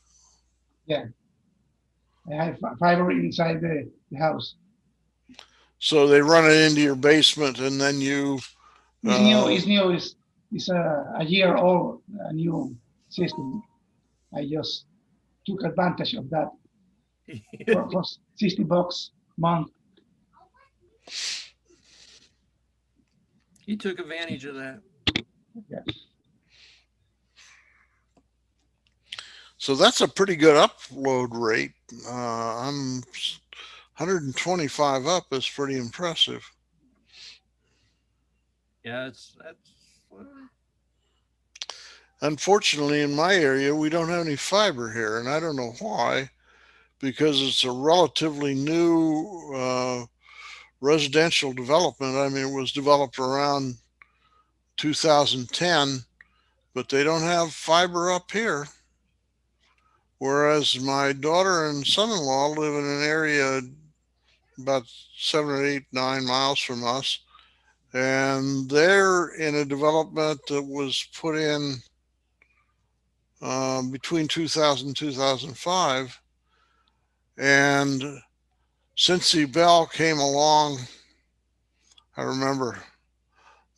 yeah. I have fiber inside the house. So they run it into your basement and then you. It's new. It's new. It's a year old. A new system. I just took advantage of that for $60 a month. He took advantage of that. Yeah. So that's a pretty good upload rate. I'm 125 up is pretty impressive. Yeah, that's. Unfortunately, in my area, we don't have any fiber here, and I don't know why, because it's a relatively new residential development. I mean, it was developed around 2010, but they don't have fiber up here. Whereas my daughter and son-in-law live in an area about 7 or 8, 9 miles from us, and they're in a development that was put in between 2000 and 2005. And since the Bell came along, I remember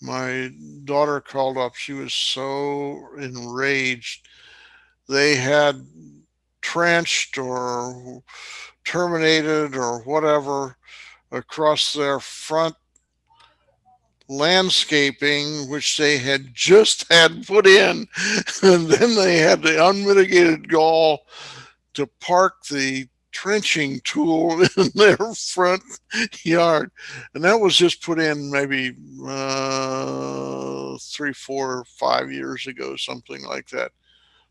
my daughter called up. She was so enraged. They had trenched or terminated or whatever across their front landscaping, which they had just had put in, and then they had the unmitigated gall to park the trenching tool in their front yard. And that was just put in maybe 3, 4, 5 years ago, something like that.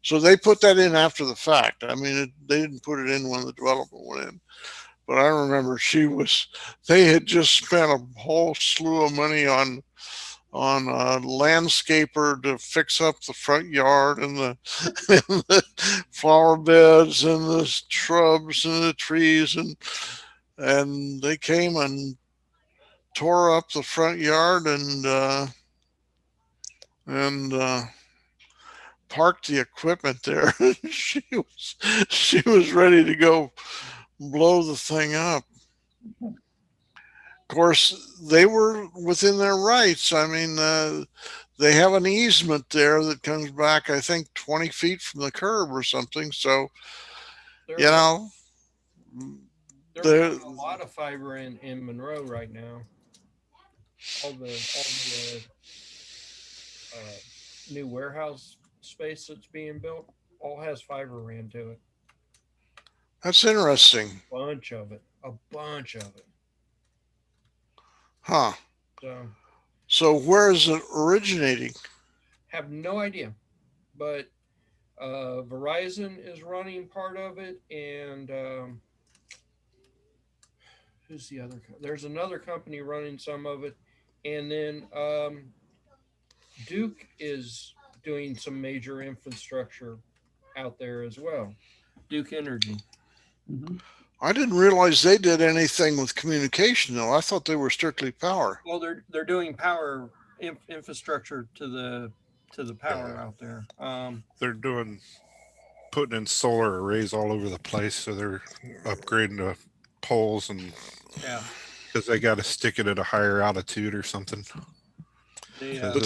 So they put that in after the fact. I mean, they didn't put it in when the development went in. But I remember they had just spent a whole slew of money on a landscaper to fix up the front yard and and the flower beds and the shrubs and the trees, and they came and tore up the front yard and parked the equipment there. She was ready to go blow the thing up. Of course, they were within their rights. I mean, they have an easement there that comes back, I think, 20 feet from the curb or something. So, They're, you know, they're they're, putting a lot of fiber in Monroe right now. All the new warehouse space that's being built all has fiber ran to it. that's interesting. A bunch of it. Huh. So So where is it originating? have no idea, but Verizon is running part of it, and who's the other? There's another company running some of it, and then Duke is doing some major infrastructure out there as well. Duke Energy. Mm-hmm. I didn't realize they did anything with communication though. I thought they were strictly power. Well, they're doing power infrastructure to the power Yeah. out there. They're putting in solar arrays all over the place, so they're upgrading the poles, and Yeah, because they got to stick it at a higher altitude or something. they, But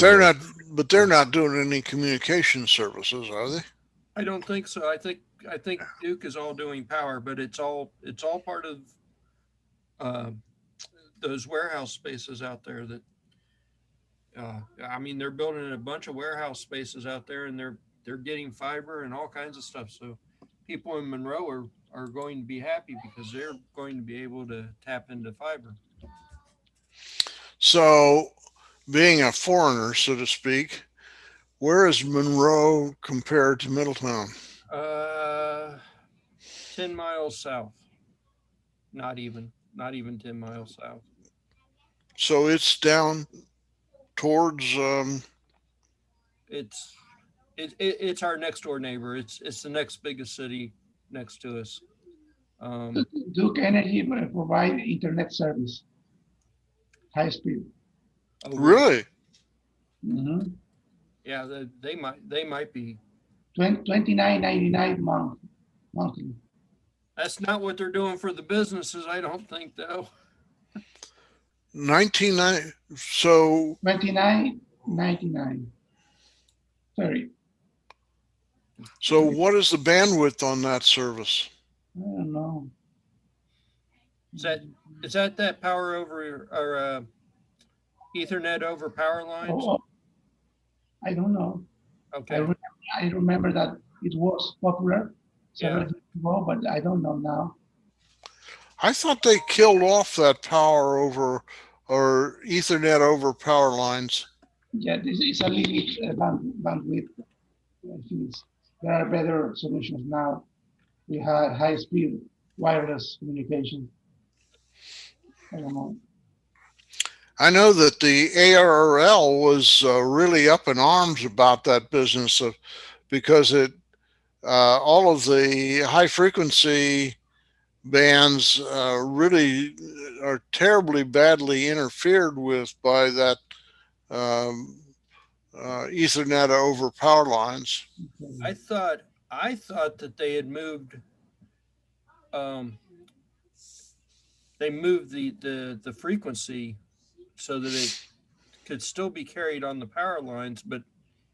they're not doing any communication services, are they? I don't think so. I think Duke is all doing power, but it's all part of uh, those warehouse spaces out there that I mean, they're building a bunch of warehouse spaces out there, and they're getting fiber and all kinds of stuff. So people in Monroe are going to be happy because they're going to be able to tap into fiber. So, being a foreigner, so to speak, where is Monroe compared to Middletown? 10 miles south. Not even 10 miles south. So it's down towards It's our next door neighbor. It's the next biggest city next to us. Duke Energy provide internet service, high speed. Oh, really? Mm-hmm. Yeah, they might be. $29.99 monthly. That's not what they're doing for the businesses, I don't think, though. 1990. So $29.99. Sorry, what is the bandwidth on that service? I don't know. Is that power over or Ethernet over power lines? Oh, I don't know. Okay. I remember that it was popular several Yeah. years ago, but I don't know now. I thought they killed off that power over or Ethernet over power lines. Yeah, this is a limit bandwidth. I think there are better solutions now. We have high-speed wireless communication. I don't know. I know that the ARRL was really up in arms about that business because all of the high frequency bands really are terribly badly interfered with by that Ethernet over power lines. I thought that they had moved they moved the frequency so that it could still be carried on the power lines, but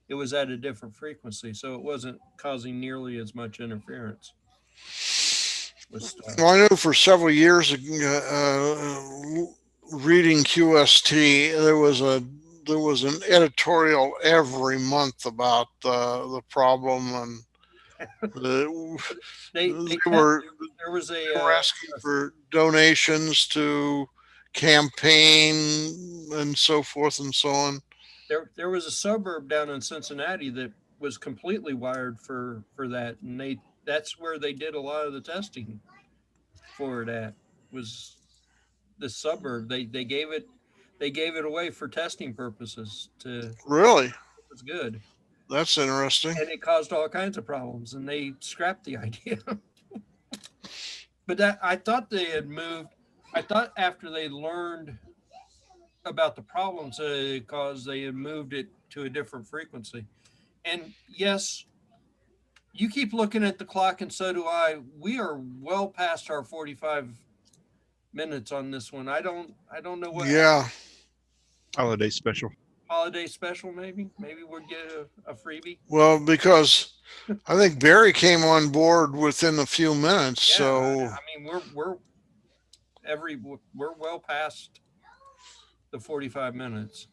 it was at a different frequency, so it wasn't causing nearly as much interference with stuff. Well, I know for several years, reading QST, there was an editorial every month about the problem, and They they kept, were there was they were asking for donations to campaign and so forth and so on. there was a suburb down in Cincinnati that was completely wired for that, and that's where they did a lot of the testing for it at, was the suburb. They gave it away for testing purposes to, Really, it was good. that's interesting. And it caused all kinds of problems, and they scrapped the idea. But that, I thought they had moved. I thought after they learned about the problems that it caused, they had moved it to a different frequency. And yes, you keep looking at the clock, and so do I. We are well past our 45 minutes on this one. I don't know what Yeah. Holiday special. holiday special. Maybe we'll get a freebie. Well, because I think Barry came on board within a few minutes, Yeah, so I mean we're well past the 45 minutes.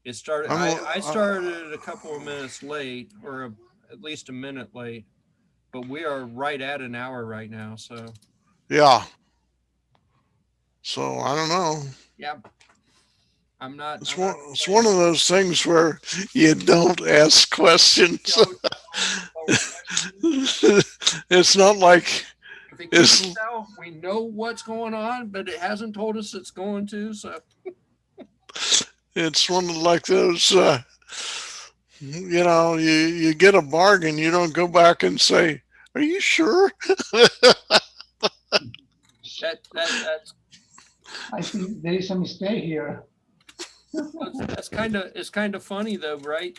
It started. I started a couple of minutes late, or at least a minute late, but we are right at an hour right now. So yeah. So I don't know. yeah, I'm not. It's I'm one. not It's one complaining. of those things where you don't ask questions. It's not like I think it's. we know what's going on, but it hasn't told us it's going to. So It's one of like those. You get a bargain. You don't go back and say, "Are you sure?" that's I think there is a mistake here. that's it's kind of funny though, right?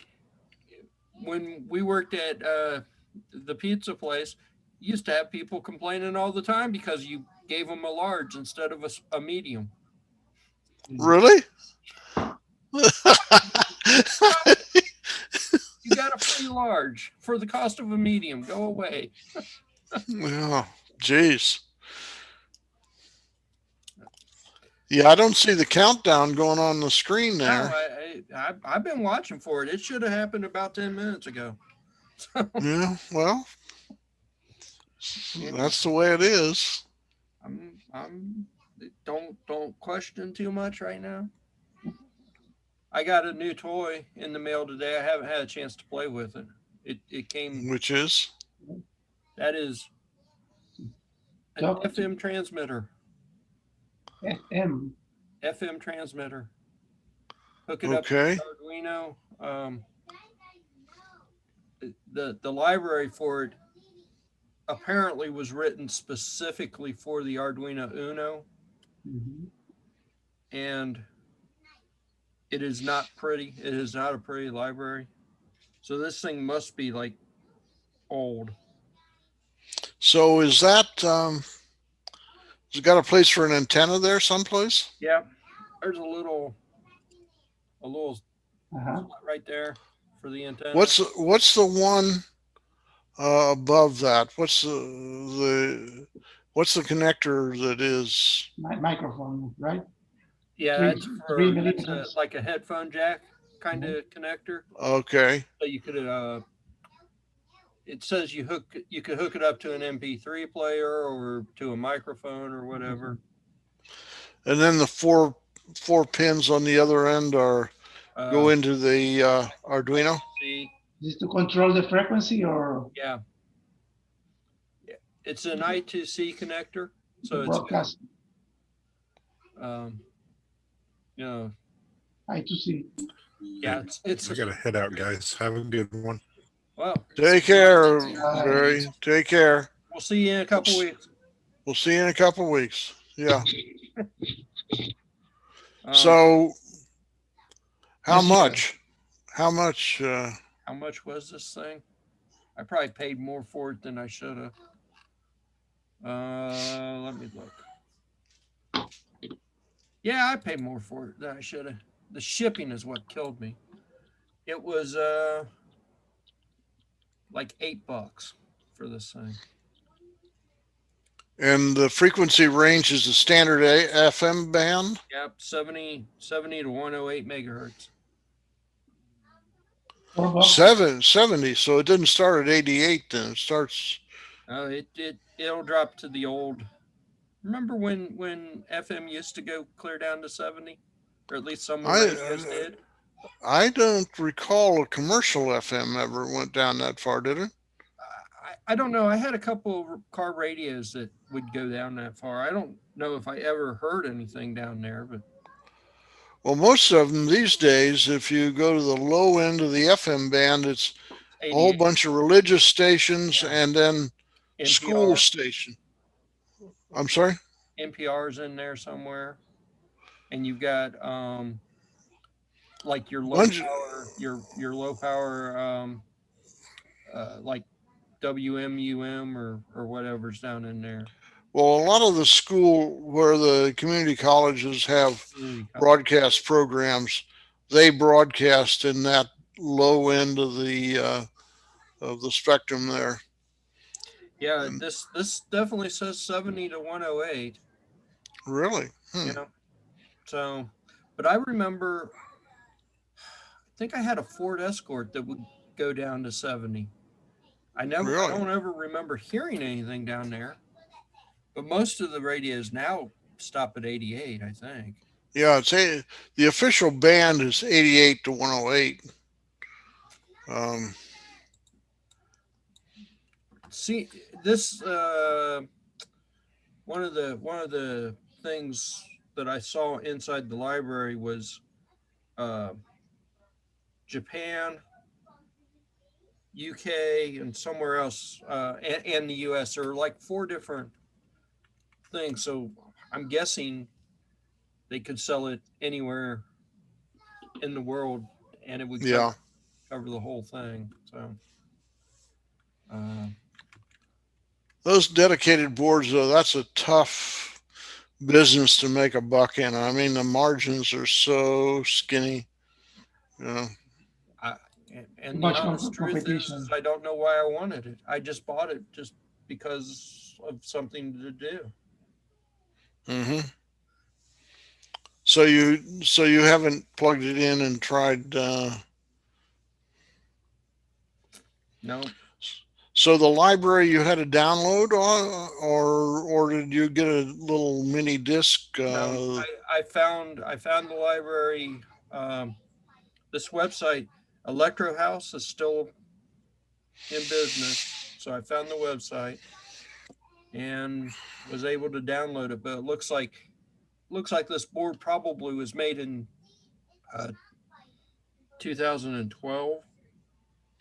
When we worked at the pizza place, you used to have people complaining all the time because you gave them a large instead of a medium. Really? You got a free large for the cost of a medium. Go away. Yeah. Jeez. Yeah, I don't see the countdown going on the screen No, there. I've been watching for it. It should have happened about 10 minutes ago. Yeah. Well, Yeah. that's the way it is. I'm don't question too much right now. I got a new toy in the mail today. I haven't had a chance to play with it. It came. Which is? That is an Talk to FM transmitter. FM. FM transmitter. Hook it up to Okay. the Arduino. The library for it apparently was written specifically for the Arduino Uno, Mhm. and it is not pretty. It is not a pretty library. So this thing must be like old. So is that has it got a place for an antenna there someplace? Yeah, there's a little Uh-huh. slot right there for the antenna. What's the one above that? What's the connector that is? Microphone, right? Yeah, Three- that's three that's millimeters. like a headphone jack kind of connector. Okay. So you could it says you could hook it up to an MP3 player or to a microphone or whatever. And then the four pins on the other end go into the Arduino. See, Is to control the frequency or yeah, it's an I2C connector, so it's broadcast? um, you know, I2C. yeah, it's I gotta head out, guys. Have a good one. well. Take care, Barry. Take care. We'll see you in a couple weeks. We'll see you in a couple weeks. Yeah. Um, So, how Yes, sir. much? How much? how much was this thing? I probably paid more for it than I should have. Let me look. Yeah, I paid more for it than I should have. The shipping is what killed me. It was like $8 for this thing. And the frequency range is the standard FM band. Yep, 70 to 108 megahertz. $770. So it didn't start at 88 then. It starts. It'll drop to the old. Remember when FM used to go clear down to 70, or at least some of the radios did. I don't recall a commercial FM ever went down that far, did it? I don't know. I had a couple of car radios that would go down that far. I don't know if I ever heard anything down there, but Well, most of them these days, if you go to the low end of the FM band, it's a whole 88 bunch of religious stations Yeah. and then school NPR, station. I'm sorry? NPR's in there somewhere, and you've got like your low Bunch- power, your low power like WMUM or whatever's down in there. Well, a lot of the school where the community colleges have broadcast programs, they broadcast in that low end of the spectrum there. Yeah, this definitely says 70 to 108. Really? You know, so, but I remember, I think I had a Ford Escort that would go down to 70. I don't ever remember hearing anything down there, but most of the radios now stop at 88, I think. Yeah, the official band is 88 to 108. See, this one of the things that I saw inside the library was Japan, UK, and somewhere else, and the US. There are like 4 different things. So I'm guessing they could sell it anywhere in the world, and it would cover the whole thing. So. Those dedicated boards, though, that's a tough business to make a buck in. I mean, the margins are so skinny. You know. And the honest truth is, I don't know why I wanted it. I just bought it just because of something to do. Mm-hmm. So you haven't plugged it in and tried? No. So the library you had to download or did you get a little mini disc? No, I found the library. This website, Electro House, is still in business. So I found the website and was able to download it. But it looks like this board probably was made in 2012.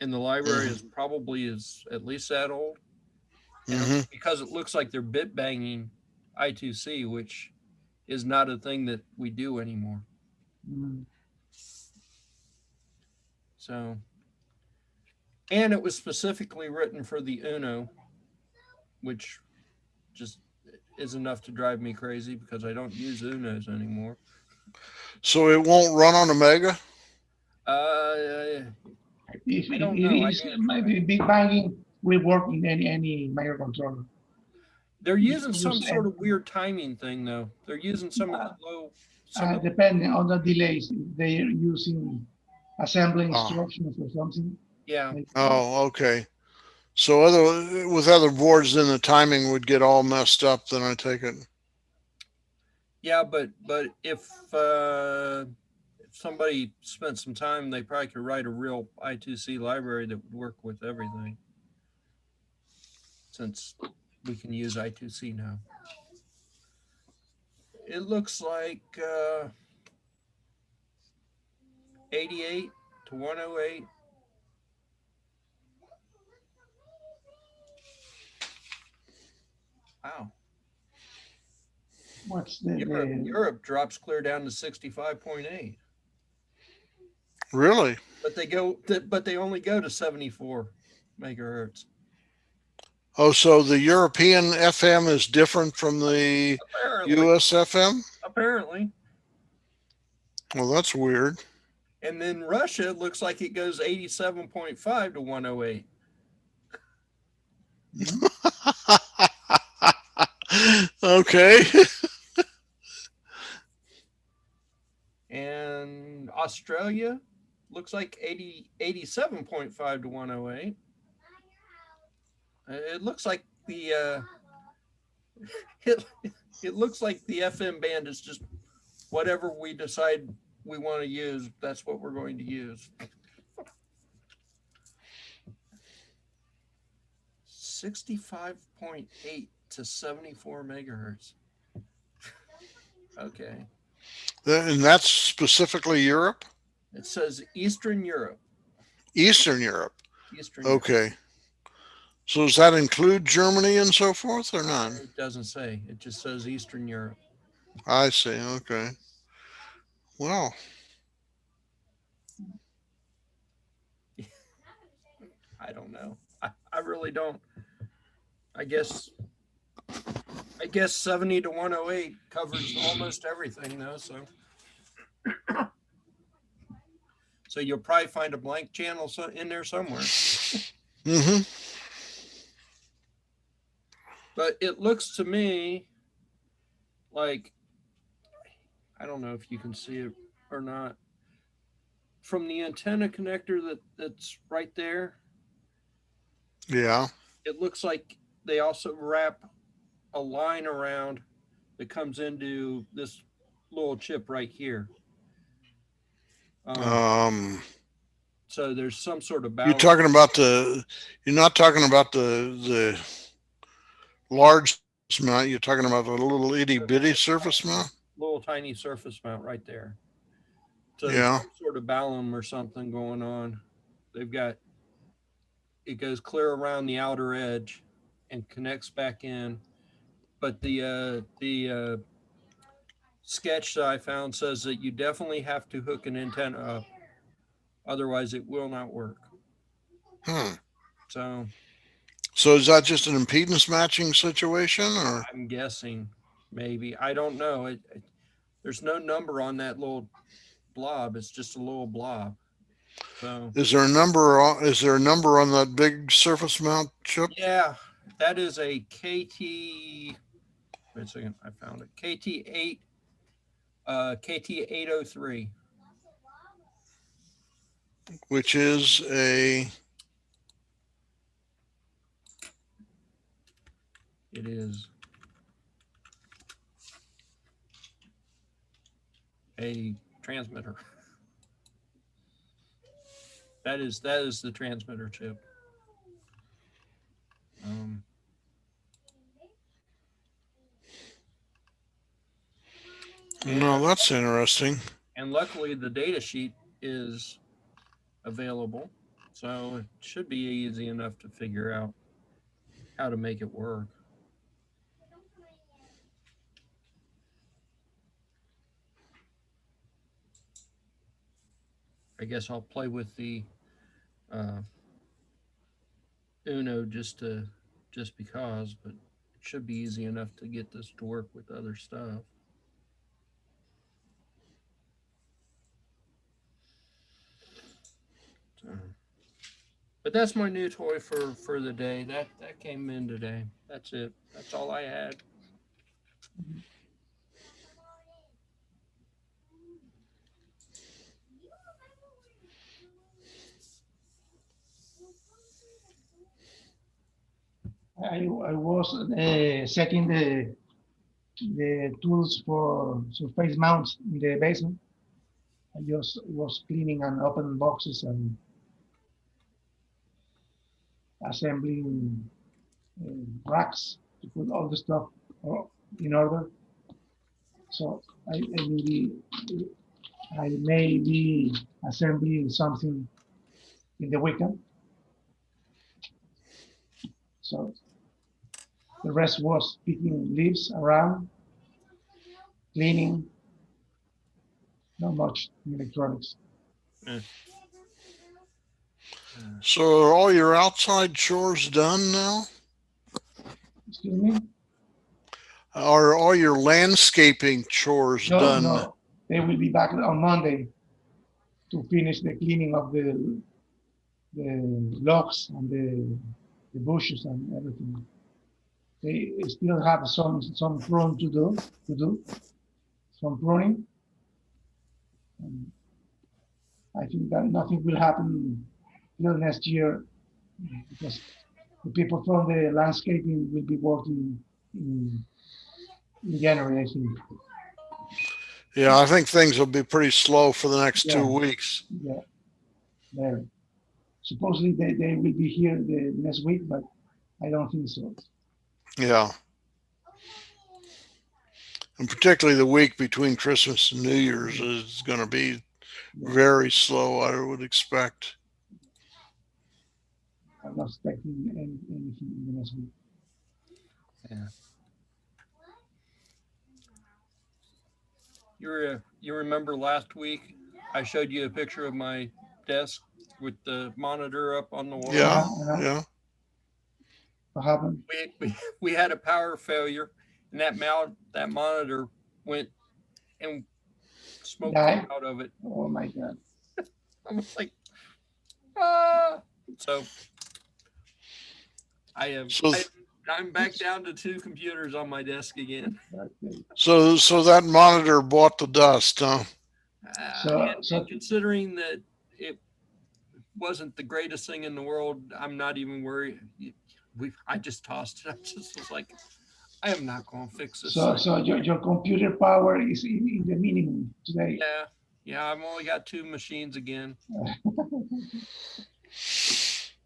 And the library is probably at least that old. And because it looks like they're bit banging I2C, which is not a thing that we do anymore. So, and it was specifically written for the Uno, which just is enough to drive me crazy because I don't use Unos anymore. So it won't run on a Mega? It might be big banging will work in any microcontroller. They're using some sort of weird timing thing, though. They're using some of the low. Depending on the delays, they're using assembly instructions or something. Yeah. Oh, okay. So with other boards, then the timing would get all messed up. Then I take it. Yeah, but if somebody spent some time, they probably could write a real I2C library that would work with everything. Since we can use I2C now. It looks like 88 to 108. Wow. What's the Europe drops clear down to 65.8. Really? But they only go to 74 megahertz. Oh, so the European FM is different from the US FM? Apparently. Well, that's weird. And then Russia looks like it goes 87.5 to 108. Okay. And Australia looks like 87.5 to 108. It looks like the it, it looks like the FM band is just whatever we decide we want to use, that's what we're going to use. 65.8 to 74 megahertz. Okay. And that's specifically Europe? It says Eastern Europe. Eastern Europe. Eastern Europe. Okay. So does that include Germany and so forth or not? It doesn't say. It just says Eastern Europe. I see. Okay. Well, I don't know. I really don't. I guess 70 to 108 covers almost everything though, so so you'll probably find a blank channel in there somewhere. mm-hmm. But it looks to me like, I don't know if you can see it or not, from the antenna connector that's right there, Yeah. it looks like they also wrap a line around that comes into this little chip right here. So there's some sort of balance. You're not talking about the large mount. You're talking about the little itty bitty surface mount. Little tiny surface mount right there. So Yeah. some sort of balun or something going on. They've got, it goes clear around the outer edge and connects back in. But the sketch that I found says that you definitely have to hook an antenna up, otherwise it will not work. So is that just an impedance matching situation, or? I'm guessing maybe. I don't know. There's no number on that little blob. It's just a little blob. So Is there a number on that big surface mount chip? yeah, that is a KT. Wait a second, I found it. KT8, KT803. Which is a It is a transmitter. That is the transmitter chip. no, that's interesting. And luckily the data sheet is available, so it should be easy enough to figure out how to make it work. I guess I'll play with the Uno just because, but it should be easy enough to get this to work with other stuff. So, but that's my new toy for the day. That came in today. That's it. That's all I had. I was setting the tools for surface mounts in the basement. I just was cleaning and opening boxes and assembling racks to put all the stuff in order. So I may be assembling something in the weekend. So the rest was picking leaves around, cleaning, not much in electronics. So are all your outside chores done now? Excuse me? Are all your landscaping chores done? No, they will be back on Monday to finish the cleaning of the logs and the bushes and everything. they still have some prune to do some pruning. And I think that nothing will happen till next year because the people from the landscaping will be working in January, I think. Yeah, I think things will be pretty slow for the next 2 Yeah. weeks. Yeah, there. Supposedly they will be here the next week, but I don't think so. Yeah. And particularly the week between Christmas and New Year's is going to be Yeah, very slow, I would expect. I'm not expecting anything in the next week. Yeah. You remember last week I showed you a picture of my desk with the monitor up on the wall. Yeah, Uh-huh. yeah. What happened? We had a power failure, and that monitor went and smoke came out of it. Oh my God. I was like, ah. So So, I'm back down to 2 computers on my desk again. Okay. so that monitor bought the dust, huh? So And considering that it wasn't the greatest thing in the world, I'm not even worried. I just tossed it. I just was like, I am not going to fix this thing. so your computer power is in the minimum today. Yeah, I've only got 2 machines again.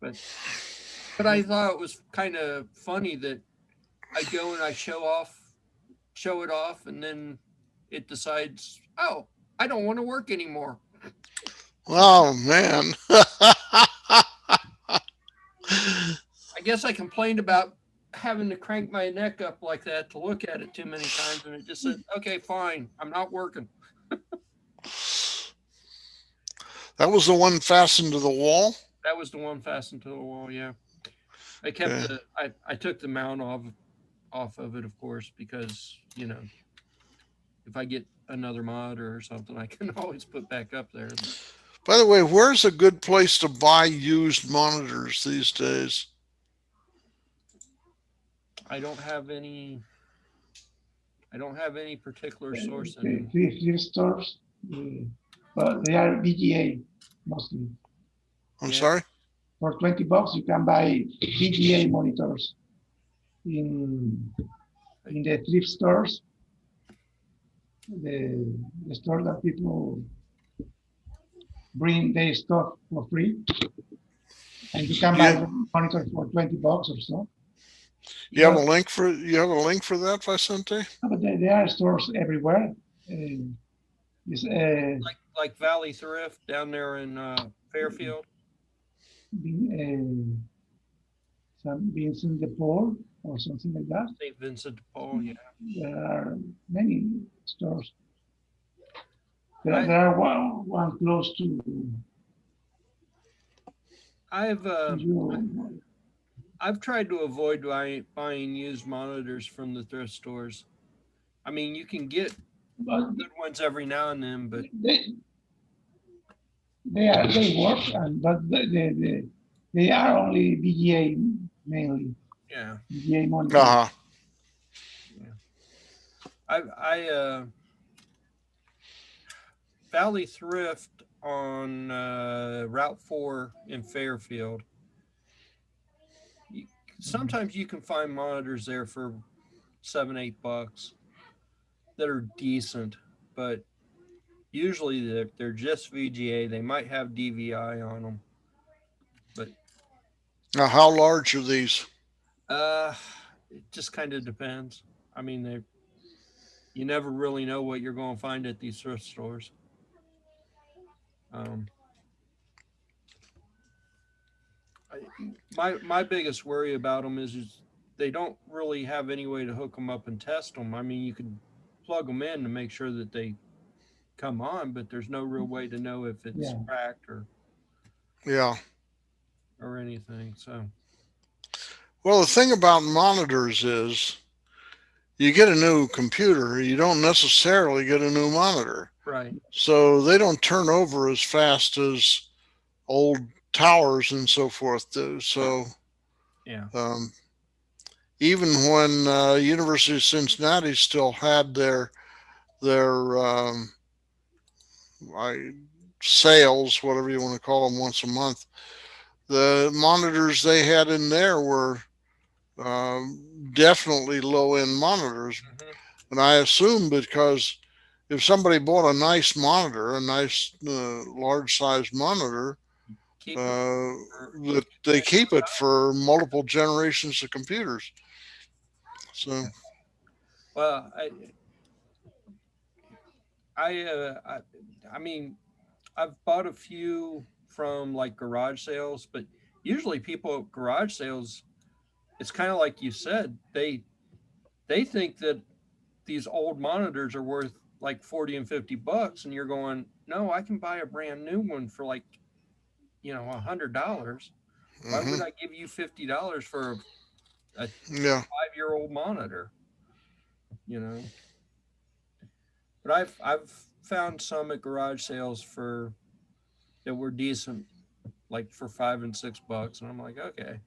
But I thought it was kind of funny that I go and I show it off, and then it decides, oh, I don't want to work anymore. Oh, man. I guess I complained about having to crank my neck up like that to look at it too many times, and it just said, okay, fine, I'm not working. That was the one fastened to the wall? That was the one fastened to the wall. Yeah, I kept Okay. I took the mount off of it, of course, because if I get another monitor or something, I can always put back up there. By the way, where's a good place to buy used monitors these days? I don't have any particular source. Thrift stores, but they are VGA mostly. I'm Yeah. sorry? For $20, you can buy VGA monitors in the thrift stores. The store that people bring their stuff for free, and you can buy monitor for $20 or so. You have a link for that, Vicente? But there are stores everywhere. Like Valley Thrift down there in Fairfield. Some Vincent de Paul or something like that. St. Vincent de Paul, yeah. There are many stores. There are one close to. I've tried to avoid buying used monitors from the thrift stores. I mean, you can get good ones every now and then, but they work, but they are only VGA mainly. Yeah. VGA monitors. Uh-huh. I Valley Thrift on Route 4 in Fairfield. Sometimes you can find monitors there for $7-8 that are decent, but usually they're just VGA. They might have DVI on them, but now how large are these? it just kind of depends. I mean, you never really know what you're going to find at these thrift stores. My biggest worry about them is they don't really have any way to hook them up and test them. I mean, you could plug them in to make sure that they come on, but there's no real way to know if it's cracked or anything. So, well, the thing about monitors is you get a new computer, you don't necessarily get a new monitor. Right. So they don't turn over as fast as old towers and so forth do. So even when University of Cincinnati still had their sales, whatever you want to call them, once a month, the monitors they had in there were definitely low end monitors. Mhm. And I assume because if somebody bought a nice monitor, a nice large size monitor, Keep it for- that they keep it for multiple generations of computers. So, Well, I mean, I've bought a few from like garage sales, but usually people at garage sales, it's kind of like you said, they think that these old monitors are worth like 40 and $50, and you're going, no, I can buy a brand new one for like, $100. Why would mhm, I give you $50 for a yeah. 5-year-old monitor? You know, but I've found some at garage sales for that were decent, like for $5 and $6, and I'm like, okay.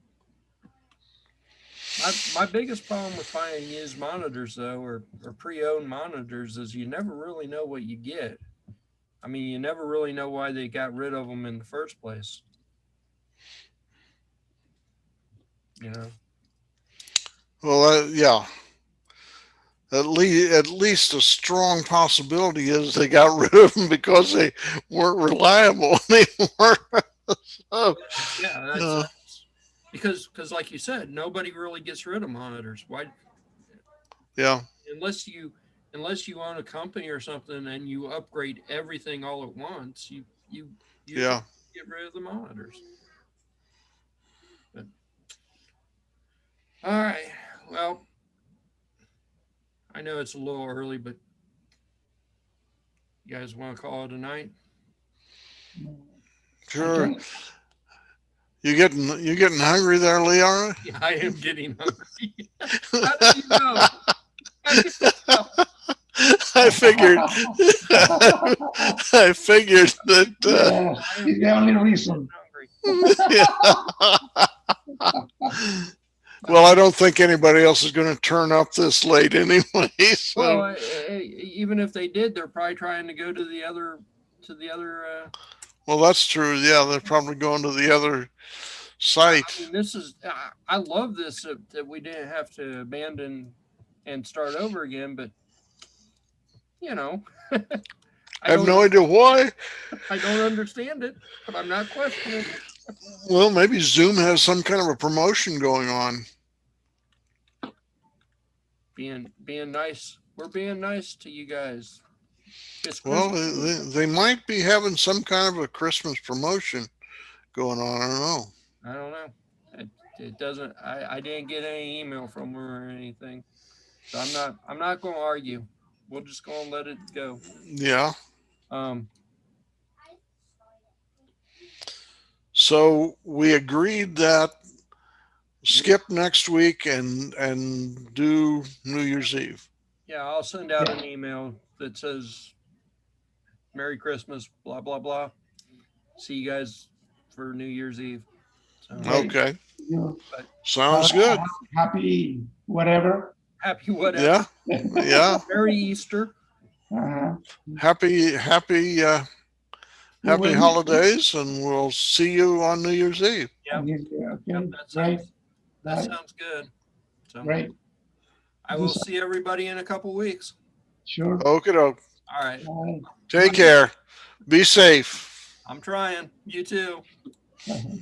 My biggest problem with buying used monitors though, or pre-owned monitors, is you never really know what you get. I mean, you never really know why they got rid of them in the first place. You know. Well, yeah. At least a strong possibility is they got rid of them because they weren't reliable anymore. So, Yeah, uh, because like you said, nobody really gets rid of monitors. Why? yeah, Unless you own a company or something and you upgrade everything all at once, you usually yeah. get rid of the monitors. But all right, well, I know it's a little early, but you guys want to call it a night? Sure. Okay. You getting hungry there, Leon? Yeah, I am getting hungry. How do you know? How do you know? I figured. I figured that. Yeah, I am it's the only reason. hungry. Yeah. Well, I don't think anybody else is going to turn up this late anyway. So, Well, even if they did, they're probably trying to go to the other well, that's true. Yeah, they're probably going to the other I site. mean, this is I love this that we didn't have to abandon and start over again, but you know, I I have no don't idea why. understand it, but I'm not questioning it. Well, maybe Zoom has some kind of a promotion going on. Being nice. We're being nice to you guys. It's Well, Christmas. they might be having some kind of a Christmas promotion going on. I don't know. I don't know. It doesn't. I didn't get any email from her or anything, so I'm not going to argue. We're just going to let it go. Yeah. Um, So we agreed that skip next week and do New Year's Eve. yeah, I'll send out an email that says Merry Christmas, blah blah blah. See you guys for New Year's Eve. So, Okay. Okay. You Sounds good. happy whatever. happy whatever. Yeah. Yeah. Merry Easter. Uh-huh. Happy We will miss you. holidays, and we'll see you on New Year's Eve. Yep. Okay, Yep, great. that Right. sounds good. So Great. I will see everybody in a couple weeks. Sure. Okay, doke. All right. Bye. Take care. Be safe. I'm trying. You too. Uh-huh.